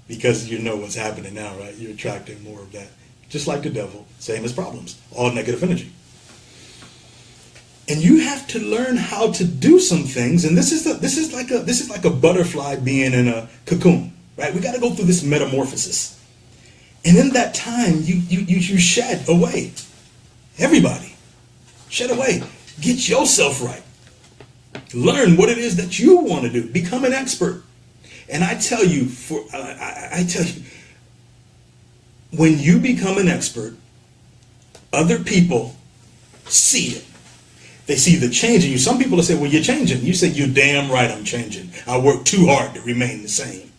Because you know what's happening now, right? You're attracting more of that. Just like the devil, same as problems, all negative energy. And you have to learn how to do some things. And this is like a butterfly being in a cocoon, right? We got to go through this metamorphosis. And in that time, you shed away. Everybody shed away. Get yourself right. Learn what it is that you want to do. Become an expert. And I tell you, when you become an expert, other people see it. They see the change in you. Some people will say, well, you're changing. You say, you're damn right I'm changing. I work too hard to remain the same.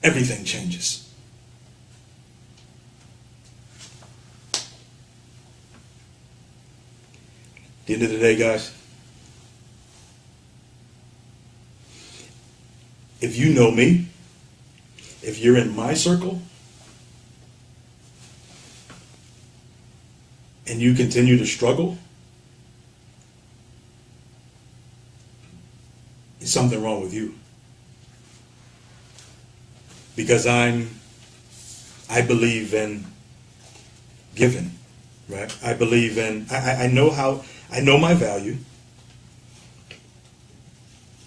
Everything changes. At the end of the day, guys, if you know me, if you're in my circle, and you continue to struggle, there's something wrong with you. Because I believe in giving, right? I believe in, I know my value.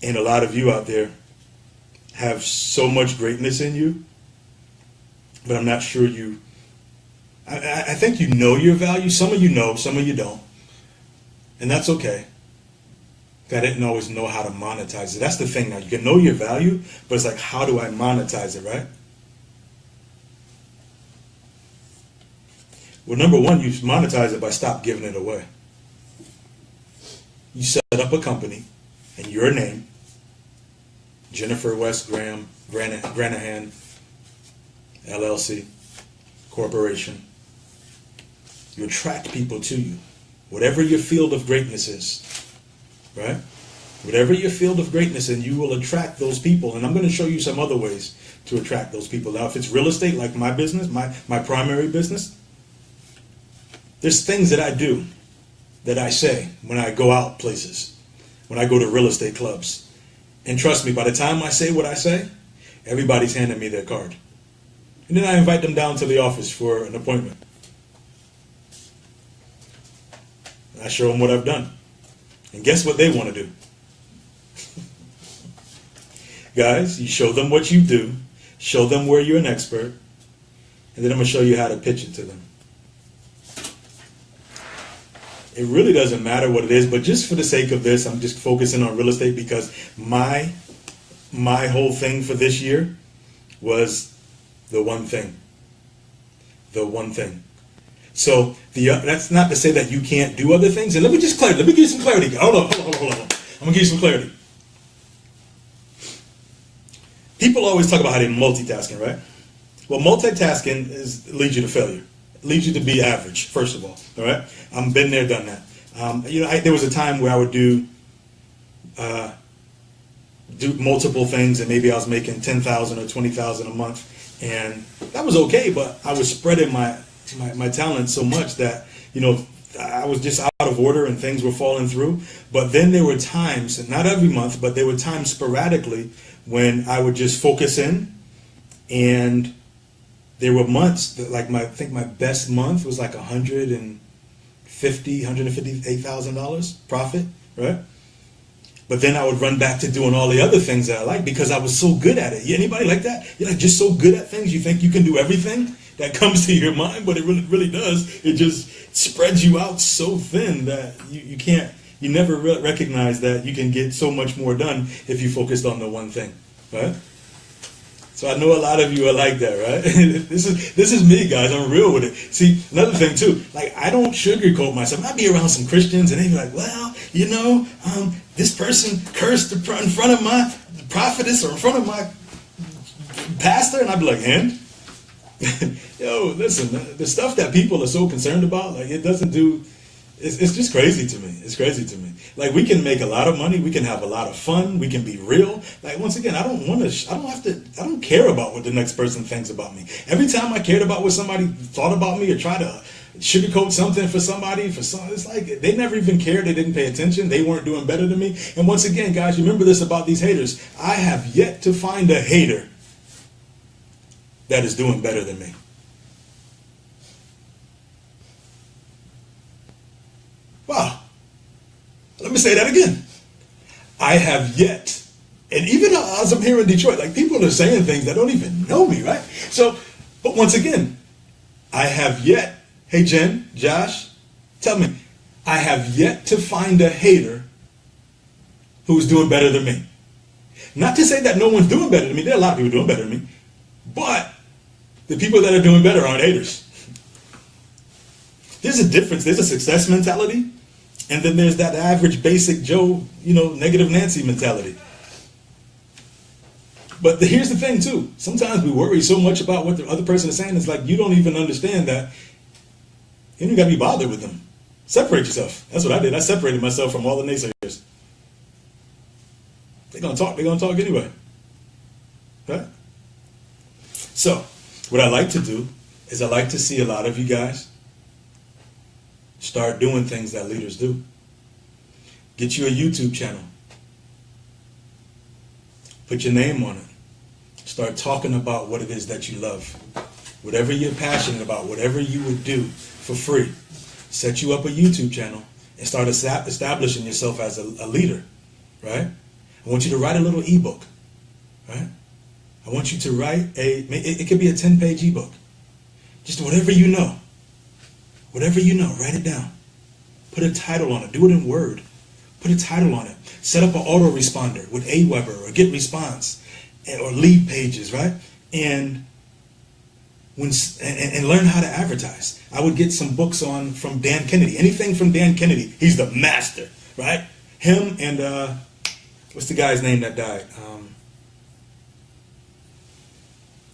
And a lot of you out there have so much greatness in you, but I'm not sure I think you know your value. Some of you know, some of you don't. And that's okay. I didn't always know how to monetize it. That's the thing now. You can know your value, but it's like, how do I monetize it, right? Well, number one, you monetize it by stop giving it away. You set up a company in your name, Jennifer West Graham, Granahan, LLC, Corporation. You attract people to you. Whatever your field of greatness is, right? Whatever your field of greatness is, you will attract those people. And I'm going to show you some other ways to attract those people. Now, if it's real estate, like my business, my primary business, there's things that I do, that I say when I go out places, when I go to real estate clubs. And trust me, by the time I say what I say, everybody's handing me their card. And then I invite them down to the office for an appointment. I show them what I've done. And guess what they want to do? Guys, you show them what you do, show them where you're an expert, and then I'm going to show you how to pitch it to them. It really doesn't matter what it is, but just for the sake of this, I'm just focusing on real estate because my whole thing for this year was the one thing. The one thing. So that's not to say that you can't do other things. And let me give you some clarity. Hold on. I'm going to give you some clarity. People always talk about how they're multitasking, right? Well, multitasking leads you to failure. It leads you to be average, first of all right? I've been there, done that. There was a time where I would do multiple things, and maybe I was making $10,000 or $20,000 a month, and that was okay. But I was spreading my talent so much that I was just out of order, and things were falling through. But then there were times, and not every month, but there were times sporadically when I would just focus in, and there were months that, like, I think my best month was like $158,000 profit, right? But then I would run back to doing all the other things that I like because I was so good at it. Anybody like that? You're like just so good at things, you think you can do everything that comes to your mind, but it really does. It just spreads you out so thin that you never recognize that you can get so much more done if you focused on the one thing, right? So I know a lot of you are like that, right? This is me, guys. I'm real with it. See, another thing too, like I don't sugarcoat myself. I'd be around some Christians and they'd be like, well, this person cursed in front of my prophetess or in front of my pastor, and I'd be like, and? Yo, listen, the stuff that people are so concerned about, like it doesn't do. It's just crazy to me. It's crazy to me. Like we can make a lot of money, we can have a lot of fun, we can be real. Like once again, I don't care about what the next person thinks about me. Every time I cared about what somebody thought about me or try to sugarcoat something for somebody, it's like they never even cared. They didn't pay attention. They weren't doing better than me. And once again, guys, remember this about these haters. I have yet to find a hater that is doing better than me. Wow. Let me say that again. I have yet, and even as I'm here in Detroit, like people are saying things that don't even know me, right? So, but once again, I have yet, hey Jen, Josh, tell me, I have yet to find a hater who's doing better than me. Not to say that no one's doing better than me. There are a lot of people doing better than me. But the people that are doing better aren't haters. There's a difference. There's a success mentality. And then there's that average basic Joe, negative Nancy mentality. But here's the thing too. Sometimes we worry so much about what the other person is saying. It's like you don't even understand that. You don't got to be bothered with them. Separate yourself. That's what I did. I separated myself from all the naysayers. They're going to talk. They're going to talk anyway. Right? So, what I like to do is I like to see a lot of you guys start doing things that leaders do. Get you a YouTube channel. Put your name on it. Start talking about what it is that you love. Whatever you're passionate about, whatever you would do for free. Set you up a YouTube channel and start establishing yourself as a leader, right? I want you to write a little ebook, right? I want you to write it could be a 10-page ebook. Just whatever you know. Whatever you know, write it down. Put a title on it. Do it in Word. Put a title on it. Set up an autoresponder with Aweber or GetResponse or lead pages, right? And learn how to advertise. I would get some books from Dan Kennedy. Anything from Dan Kennedy. He's the master, right? Him and what's the guy's name that died?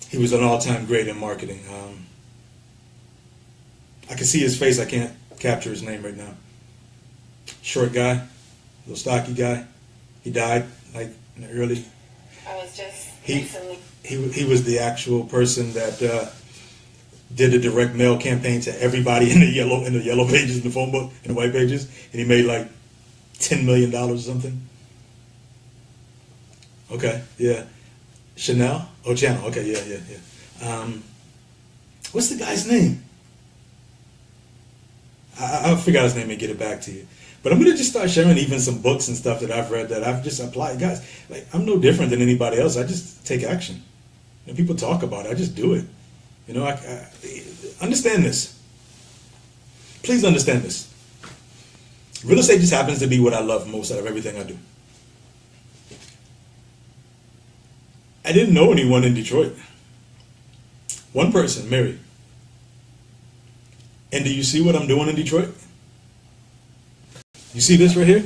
He was an all-time great in marketing. I can see his face. I can't capture his name right now. Short guy, little stocky guy. He died like in the early. I was just recently. He was the actual person that did a direct mail campaign to everybody in the yellow pages, in the phone book, in the white pages, and he made like $10 million or something. Okay, yeah. Chanel? Oh, Channel. Okay, yeah. What's the guy's name? I'll figure out his name and get it back to you. But I'm going to just start sharing even some books and stuff that I've read that I've just applied. Guys, like, I'm no different than anybody else. I just take action. When people talk about it, I just do it. I understand this. Please understand this. Real estate just happens to be what I love most out of everything I do. I didn't know anyone in Detroit. One person, Mary. And do you see what I'm doing in Detroit? You see this right here?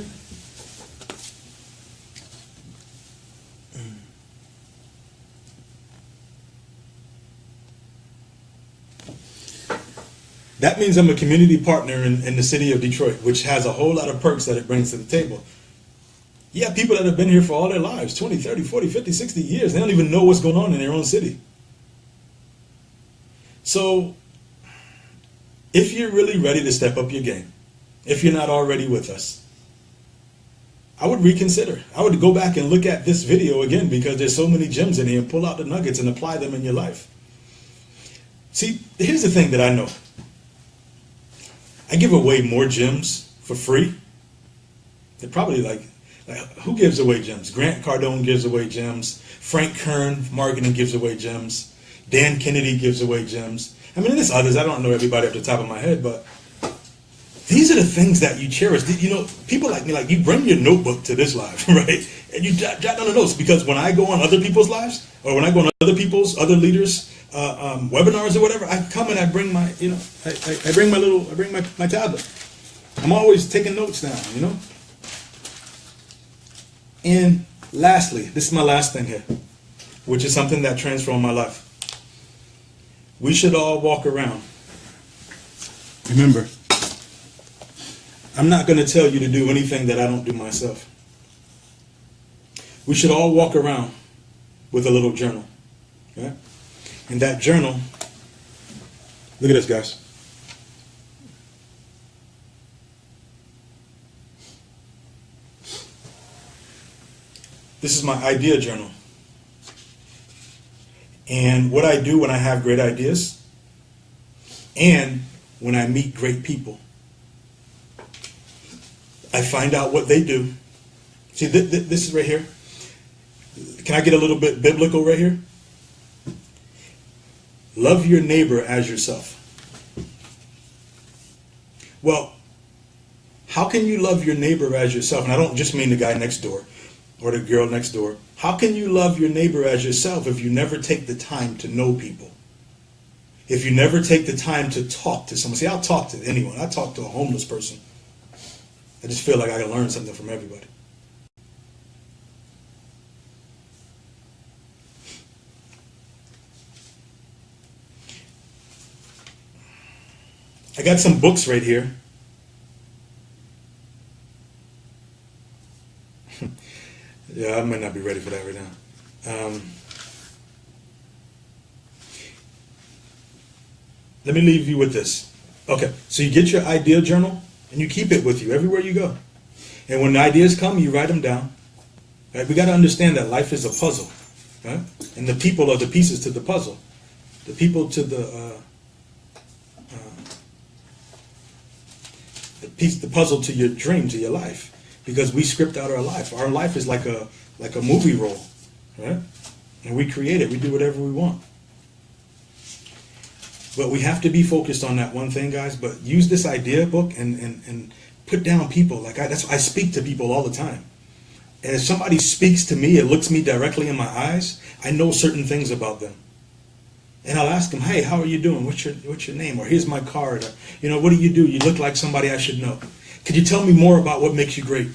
That means I'm a community partner in the city of Detroit, which has a whole lot of perks that it brings to the table. You have people that have been here for all their lives, 20, 30, 40, 50, 60 years. They don't even know what's going on in their own city. So, if you're really ready to step up your game, if you're not already with us, I would reconsider. I would go back and look at this video again because there's so many gems in here and pull out the nuggets and apply them in your life. See, here's the thing that I know. I give away more gems for free. They're probably like who gives away gems? Grant Cardone gives away gems. Frank Kern, marketing, gives away gems. Dan Kennedy gives away gems. I mean, there's others. I don't know everybody off the top of my head, but these are the things that you cherish. People like me, like you bring your notebook to this live, right? And you jot down the notes because when I go on other people's lives or when I go on other leaders' webinars or whatever, I come and I bring my, I bring my tablet. I'm always taking notes down, And lastly, this is my last thing here, which is something that transformed my life. We should all walk around. Remember, I'm not going to tell you to do anything that I don't do myself. We should all walk around with a little journal. Okay? In that journal, look at this, guys. This is my idea journal. And what I do when I have great ideas and when I meet great people, I find out what they do. See, this is right here. Can I get a little bit biblical right here? Love your neighbor as yourself. Well, How can you love your neighbor as yourself? And I don't just mean the guy next door or the girl next door. How can you love your neighbor as yourself if you never take the time to know people? If you never take the time to talk to someone. See, I'll talk to anyone. I talk to a homeless person. I just feel like I can learn something from everybody. I got some books right here. Yeah, I might not be ready for that right now. Let me leave you with this. Okay, so you get your idea journal and you keep it with you everywhere you go. And when the ideas come, you write them down. Right? We got to understand that life is a puzzle, right? And the people are the pieces to the puzzle. The people to the puzzle to your dream, to your life. Because we script out our life. Our life is like a movie role, right? And we create it. We do whatever we want. But we have to be focused on that one thing, guys. But use this idea book and put down people. I speak to people all the time. And if somebody speaks to me, it looks me directly in my eyes, I know certain things about them. And I'll ask them, hey, how are you doing? What's your name? Or here's my card. Or, what do? You look like somebody I should know. Could you tell me more about what makes you great?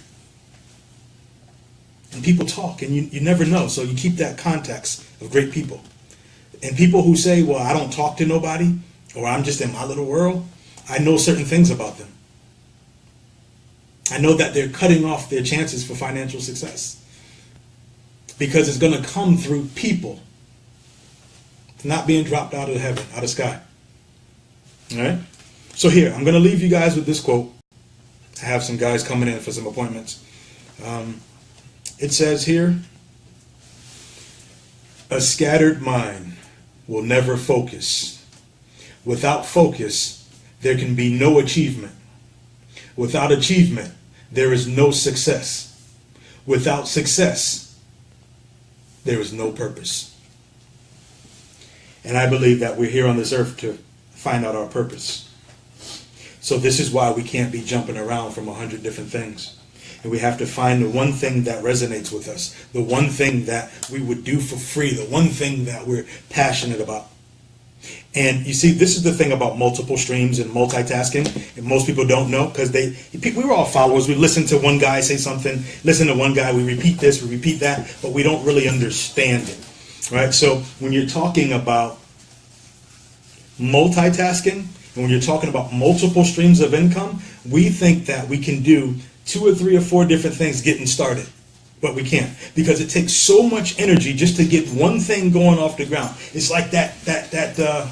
And people talk, and you never know. So you keep that context of great people. And people who say, well, I don't talk to nobody, or I'm just in my little world, I know certain things about them. I know that they're cutting off their chances for financial success. Because it's going to come through people. It's not being dropped out of heaven, out of sky. All right? So here, I'm going to leave you guys with this quote. I have some guys coming in for some appointments. It says here, a scattered mind will never focus. Without focus, there can be no achievement. Without achievement, there is no success. Without success, there is no purpose. And I believe that we're here on this earth to find out our purpose. So this is why we can't be jumping around from 100 different things. And we have to find the one thing that resonates with us, the one thing that we would do for free, the one thing that we're passionate about. And you see, this is the thing about multiple streams and multitasking, and most people don't know, because we were all followers. We listen to one guy say something, listen to one guy, we repeat this, we repeat that, but we don't really understand it, right? So when you're talking about multitasking, and when you're talking about multiple streams of income, we think that we can do 2 or 3 or 4 different things getting started. But we can't, because it takes so much energy just to get one thing going off the ground. It's like that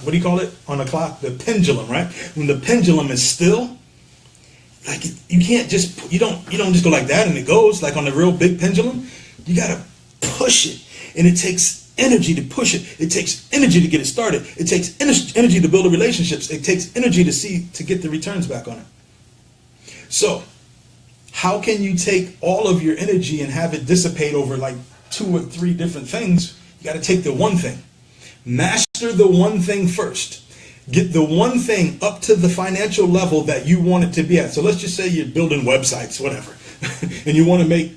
what do you call it on the clock? The pendulum, right? When the pendulum is still, like you can't just, you don't just go like that and it goes. Like on a real big pendulum, you gotta push it, and it takes energy to push it. It takes energy to get it started. It takes energy to build the relationships. It takes energy to get the returns back on it. So how can you take all of your energy and have it dissipate over like 2 or 3 different things? You got to take the one thing. Master the one thing first. Get the one thing up to the financial level that you want it to be at. So let's just say you're building websites, whatever, and you want to make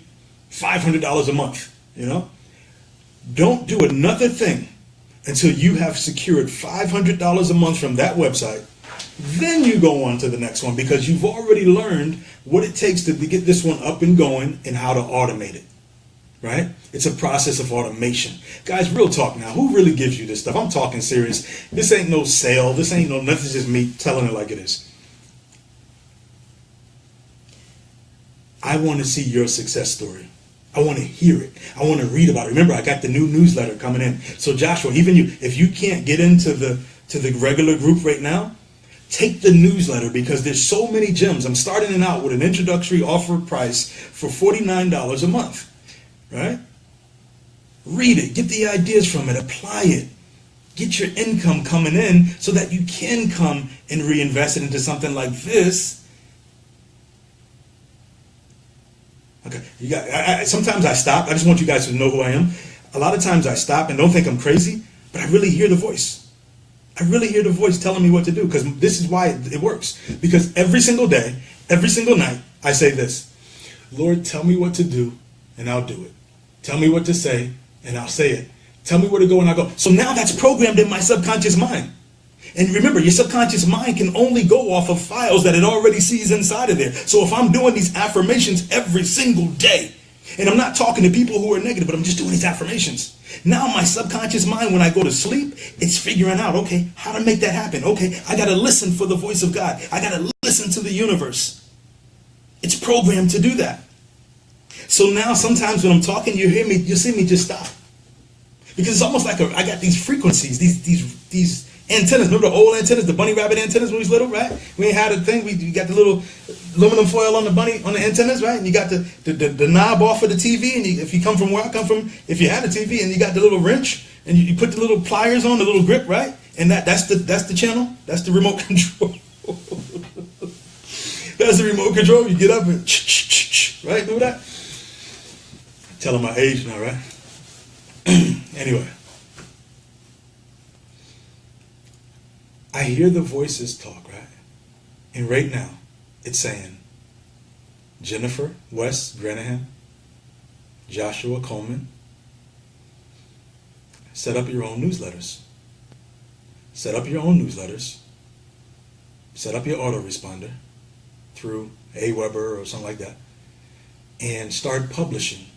$500 a month, Don't do another thing until you have secured $500 a month from that website. Then you go on to the next one, because you've already learned what it takes to get this one up and going and how to automate it, right? It's a process of automation. Guys, real talk now. Who really gives you this stuff? I'm talking serious. This ain't no sale. This ain't no nothing. It's just me telling it like it is. I want to see your success story. I want to hear it. I want to read about it. Remember, I got the new newsletter coming in. So Joshua, even you, if you can't get into the regular group right now, take the newsletter, because there's so many gems. I'm starting it out with an introductory offer price for $49 a month, right? Read it, get the ideas from it, apply it, get your income coming in so that you can come and reinvest it into something like this. Okay, sometimes I stop. I just want you guys to know who I am. A lot of times I stop, and don't think I'm crazy, but I really hear the voice. I really hear the voice telling me what to do, because this is why it works. Because every single day, every single night, I say this: Lord, tell me what to do, and I'll do it. Tell me what to say, and I'll say it. Tell me where to go, and I'll go. So now that's programmed in my subconscious mind. And remember, your subconscious mind can only go off of files that it already sees inside of there. So if I'm doing these affirmations every single day, and I'm not talking to people who are negative, but I'm just doing these affirmations, now my subconscious mind, when I go to sleep, it's figuring out, okay, how to make that happen. Okay, I got to listen for the voice of God. I got to listen to the universe. It's programmed to do that. So now sometimes when I'm talking, you hear me, you see me just stop. Because it's almost like I got these frequencies, these antennas. Remember the old antennas, the bunny rabbit antennas when we was little, right? We ain't had a thing. We got the little aluminum foil on the antennas, right? And you got the knob off of the TV. And if you come from where I come from, if you had a TV and you got the little wrench and you put the little pliers on, the little grip, right? And that's the channel. That's the remote control. That's the remote control. You get up and right? Do that. Telling my age now, right? Anyway, I hear the voices talk, right? And right now, it's saying, Jennifer West Granahan, Joshua Coleman, set up your own newsletters. Set up your own newsletters. Set up your autoresponder through Aweber or something like that. And start publishing.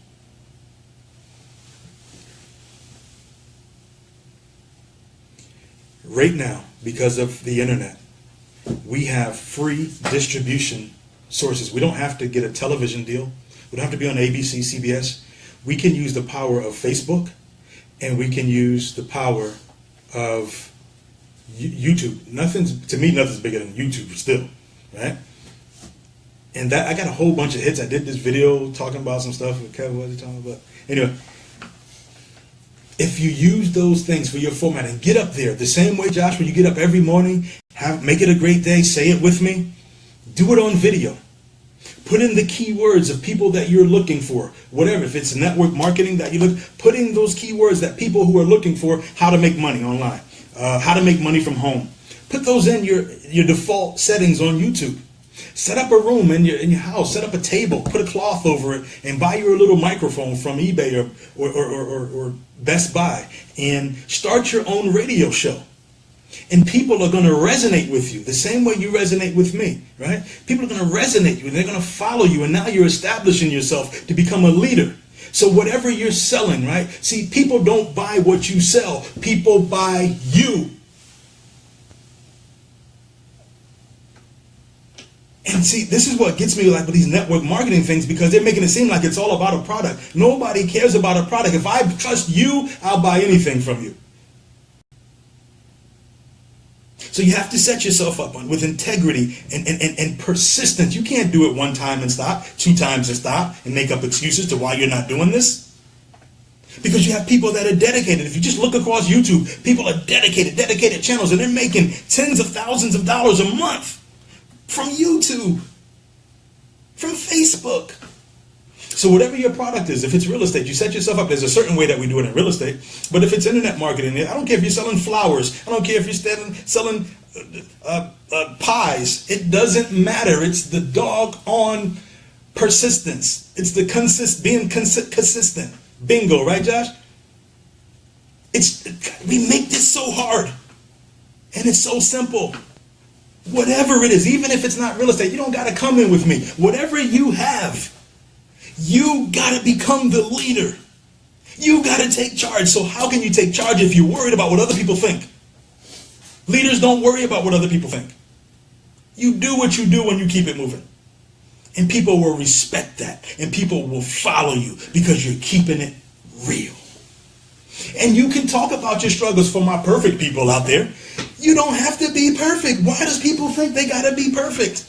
Right now, because of the internet, we have free distribution sources. We don't have to get a television deal. We don't have to be on ABC, CBS. We can use the power of Facebook, and we can use the power of YouTube. To me, nothing's bigger than YouTube still, right? And that I got a whole bunch of hits. I did this video talking about some stuff with Kevin. What was he talking about? Anyway. If you use those things for your format and get up there the same way, Josh, when you get up every morning, make it a great day, say it with me, do it on video. Put in the keywords of people that you're looking for, whatever. If it's network marketing that you look, put in those keywords that people who are looking for, how to make money online, how to make money from home. Put those in your default settings on YouTube. Set up a room in your house. Set up a table. Put a cloth over it, and buy your little microphone from eBay or Best Buy, and start your own radio show. And people are going to resonate with you the same way you resonate with me, right? People are going to resonate with you, and they're going to follow you, and now you're establishing yourself to become a leader. So whatever you're selling, right? See, people don't buy what you sell. People buy you. And see, this is what gets me like with these network marketing things, because they're making it seem like it's all about a product. Nobody cares about a product. If I trust you, I'll buy anything from you. So you have to set yourself up with integrity and persistence. You can't do it one time and stop, 2 times and stop, and make up excuses to why you're not doing this. Because you have people that are dedicated. If you just look across YouTube, people are dedicated channels, and they're making tens of thousands of dollars a month. From YouTube, from Facebook. So whatever your product is, if it's real estate, you set yourself up. There's a certain way that we do it in real estate. But if it's internet marketing, I don't care if you're selling flowers. I don't care if you're selling pies. It doesn't matter. It's the doggone persistence. It's the being consistent. Bingo, right, Josh? We make this so hard, and it's so simple. Whatever it is, even if it's not real estate, you don't got to come in with me. Whatever you have, you got to become the leader. You got to take charge. So how can you take charge if you're worried about what other people think? Leaders don't worry about what other people think. You do what you do when you keep it moving. And people will respect that. And people will follow you because you're keeping it real. And you can talk about your struggles for my perfect people out there. You don't have to be perfect. Why does people think they got to be perfect?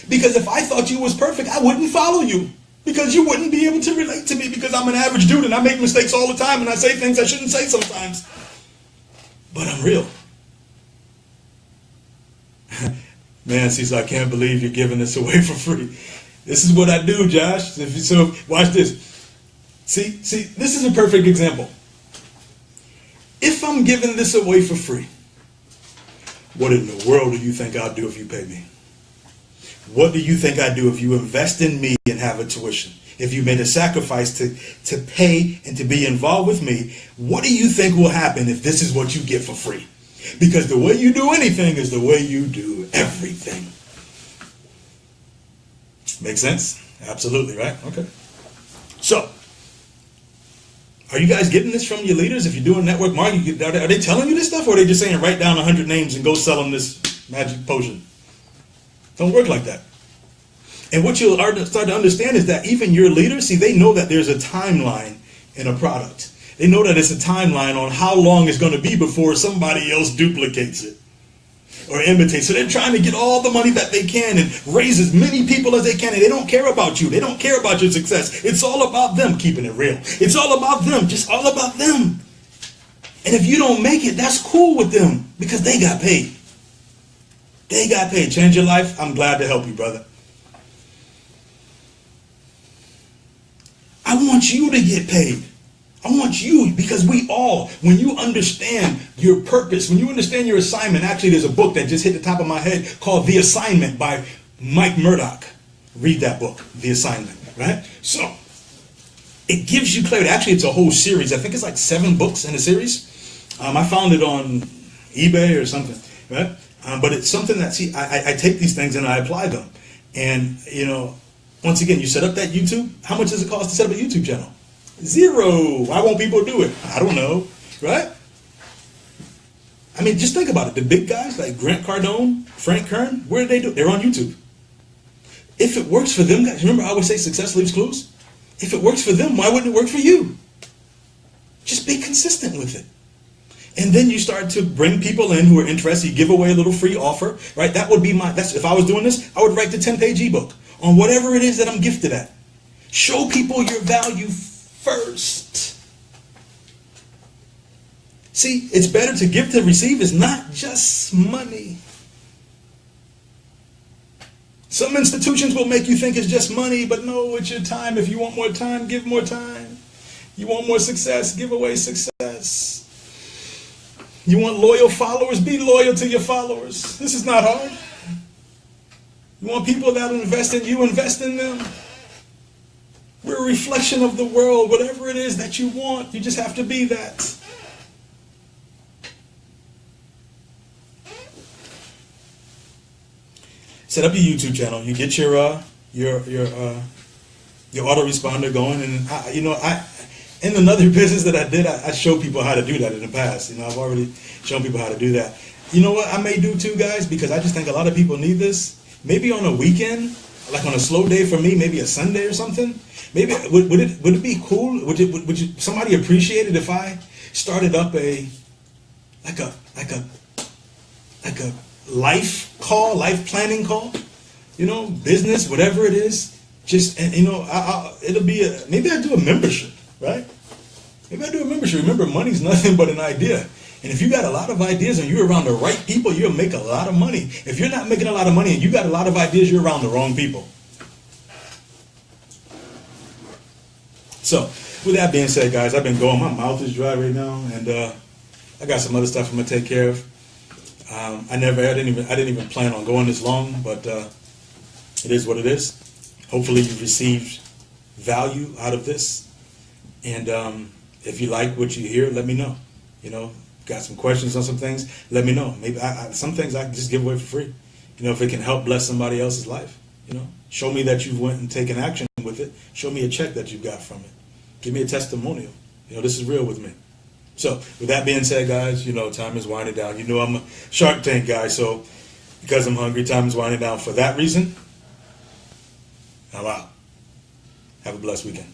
Because if I thought you was perfect, I wouldn't follow you. Because you wouldn't be able to relate to me, because I'm an average dude and I make mistakes all the time and I say things I shouldn't say sometimes. But I'm real. Man, Cecil, I can't believe you're giving this away for free. This is what I do, Josh. So watch this. See, this is a perfect example. If I'm giving this away for free, what in the world do you think I'll do if you pay me? What do you think I'd do if you invest in me and have a tuition? If you made a sacrifice to pay and to be involved with me, what do you think will happen if this is what you get for free? Because the way you do anything is the way you do everything. Make sense? Absolutely, right? Okay. So, are you guys getting this from your leaders? If you're doing network marketing, are they telling you this stuff, or are they just saying write down 100 names and go sell them this magic potion? Don't work like that. And what you'll start to understand is that even your leaders, see, they know that there's a timeline in a product. They know that it's a timeline on how long it's going to be before somebody else duplicates it or imitates. So they're trying to get all the money that they can and raise as many people as they can. And they don't care about you. They don't care about your success. It's all about them, keeping it real. It's all about them, just all about them. And if you don't make it, that's cool with them because they got paid. They got paid. Change your life? I'm glad to help you, brother. I want you to get paid. I want you, because we all, when you understand your purpose, when you understand your assignment, actually there's a book that just hit the top of my head called The Assignment by Mike Murdoch. Read that book, The Assignment, right? So, it gives you clarity. Actually, it's a whole series. I think it's like 7 books in a series. I found it on eBay or something, right? But it's something that, see, I take these things and I apply them. And, you know, once again, you set up that YouTube. How much does it cost to set up a YouTube channel? 0. Why won't people do it? I don't know, right? I mean, just think about it. The big guys like Grant Cardone, Frank Kern, where do they do it? They're on YouTube. If it works for them, guys, remember I always say success leaves clues? If it works for them, why wouldn't it work for you? Just be consistent with it. And then you start to bring people in who are interested. You give away a little free offer, right? That would be if I was doing this, I would write the 10-page ebook on whatever it is that I'm gifted at. Show people your value first. See, it's better to give to receive. It's not just money. Some institutions will make you think it's just money, but no, it's your time. If you want more time, give more time. You want more success, give away success. You want loyal followers, be loyal to your followers. This is not hard. You want people that will invest in you, invest in them. We're a reflection of the world. Whatever it is that you want, you just have to be that. Set up your YouTube channel. You get your autoresponder going, and in another business that I did, I show people how to do that in the past. You know, I've already shown people how to do that. You know what I may do too, guys, because I just think a lot of people need this. Maybe on a weekend, like on a slow day for me, maybe a Sunday or something. Maybe would it be cool? Would somebody appreciate it if I started up a life call, life planning call? You know, business, whatever it is. Just, and you know, it'll be maybe I do a membership, right? Maybe I do a membership. Remember, money's nothing but an idea. And if you got a lot of ideas and you're around the right people, you'll make a lot of money. If you're not making a lot of money and you got a lot of ideas, you're around the wrong people. So, with that being said, guys, I've been going. My mouth is dry right now, and I got some other stuff I'm gonna take care of. I didn't even plan on going this long, but it is what it is. Hopefully, you've received value out of this, and if you like what you hear, let me know. You know, got some questions on some things, let me know. Maybe some things I can just give away for free. You know, if it can help bless somebody else's life. You know, show me that you've went and taken action with it. Show me a check that you got from it. Give me a testimonial. You know, this is real with me. So, with that being said, guys, you know, time is winding down. You know I'm a Shark Tank guy, so because I'm hungry, time is winding down. For that reason, I'm out. Have a blessed weekend.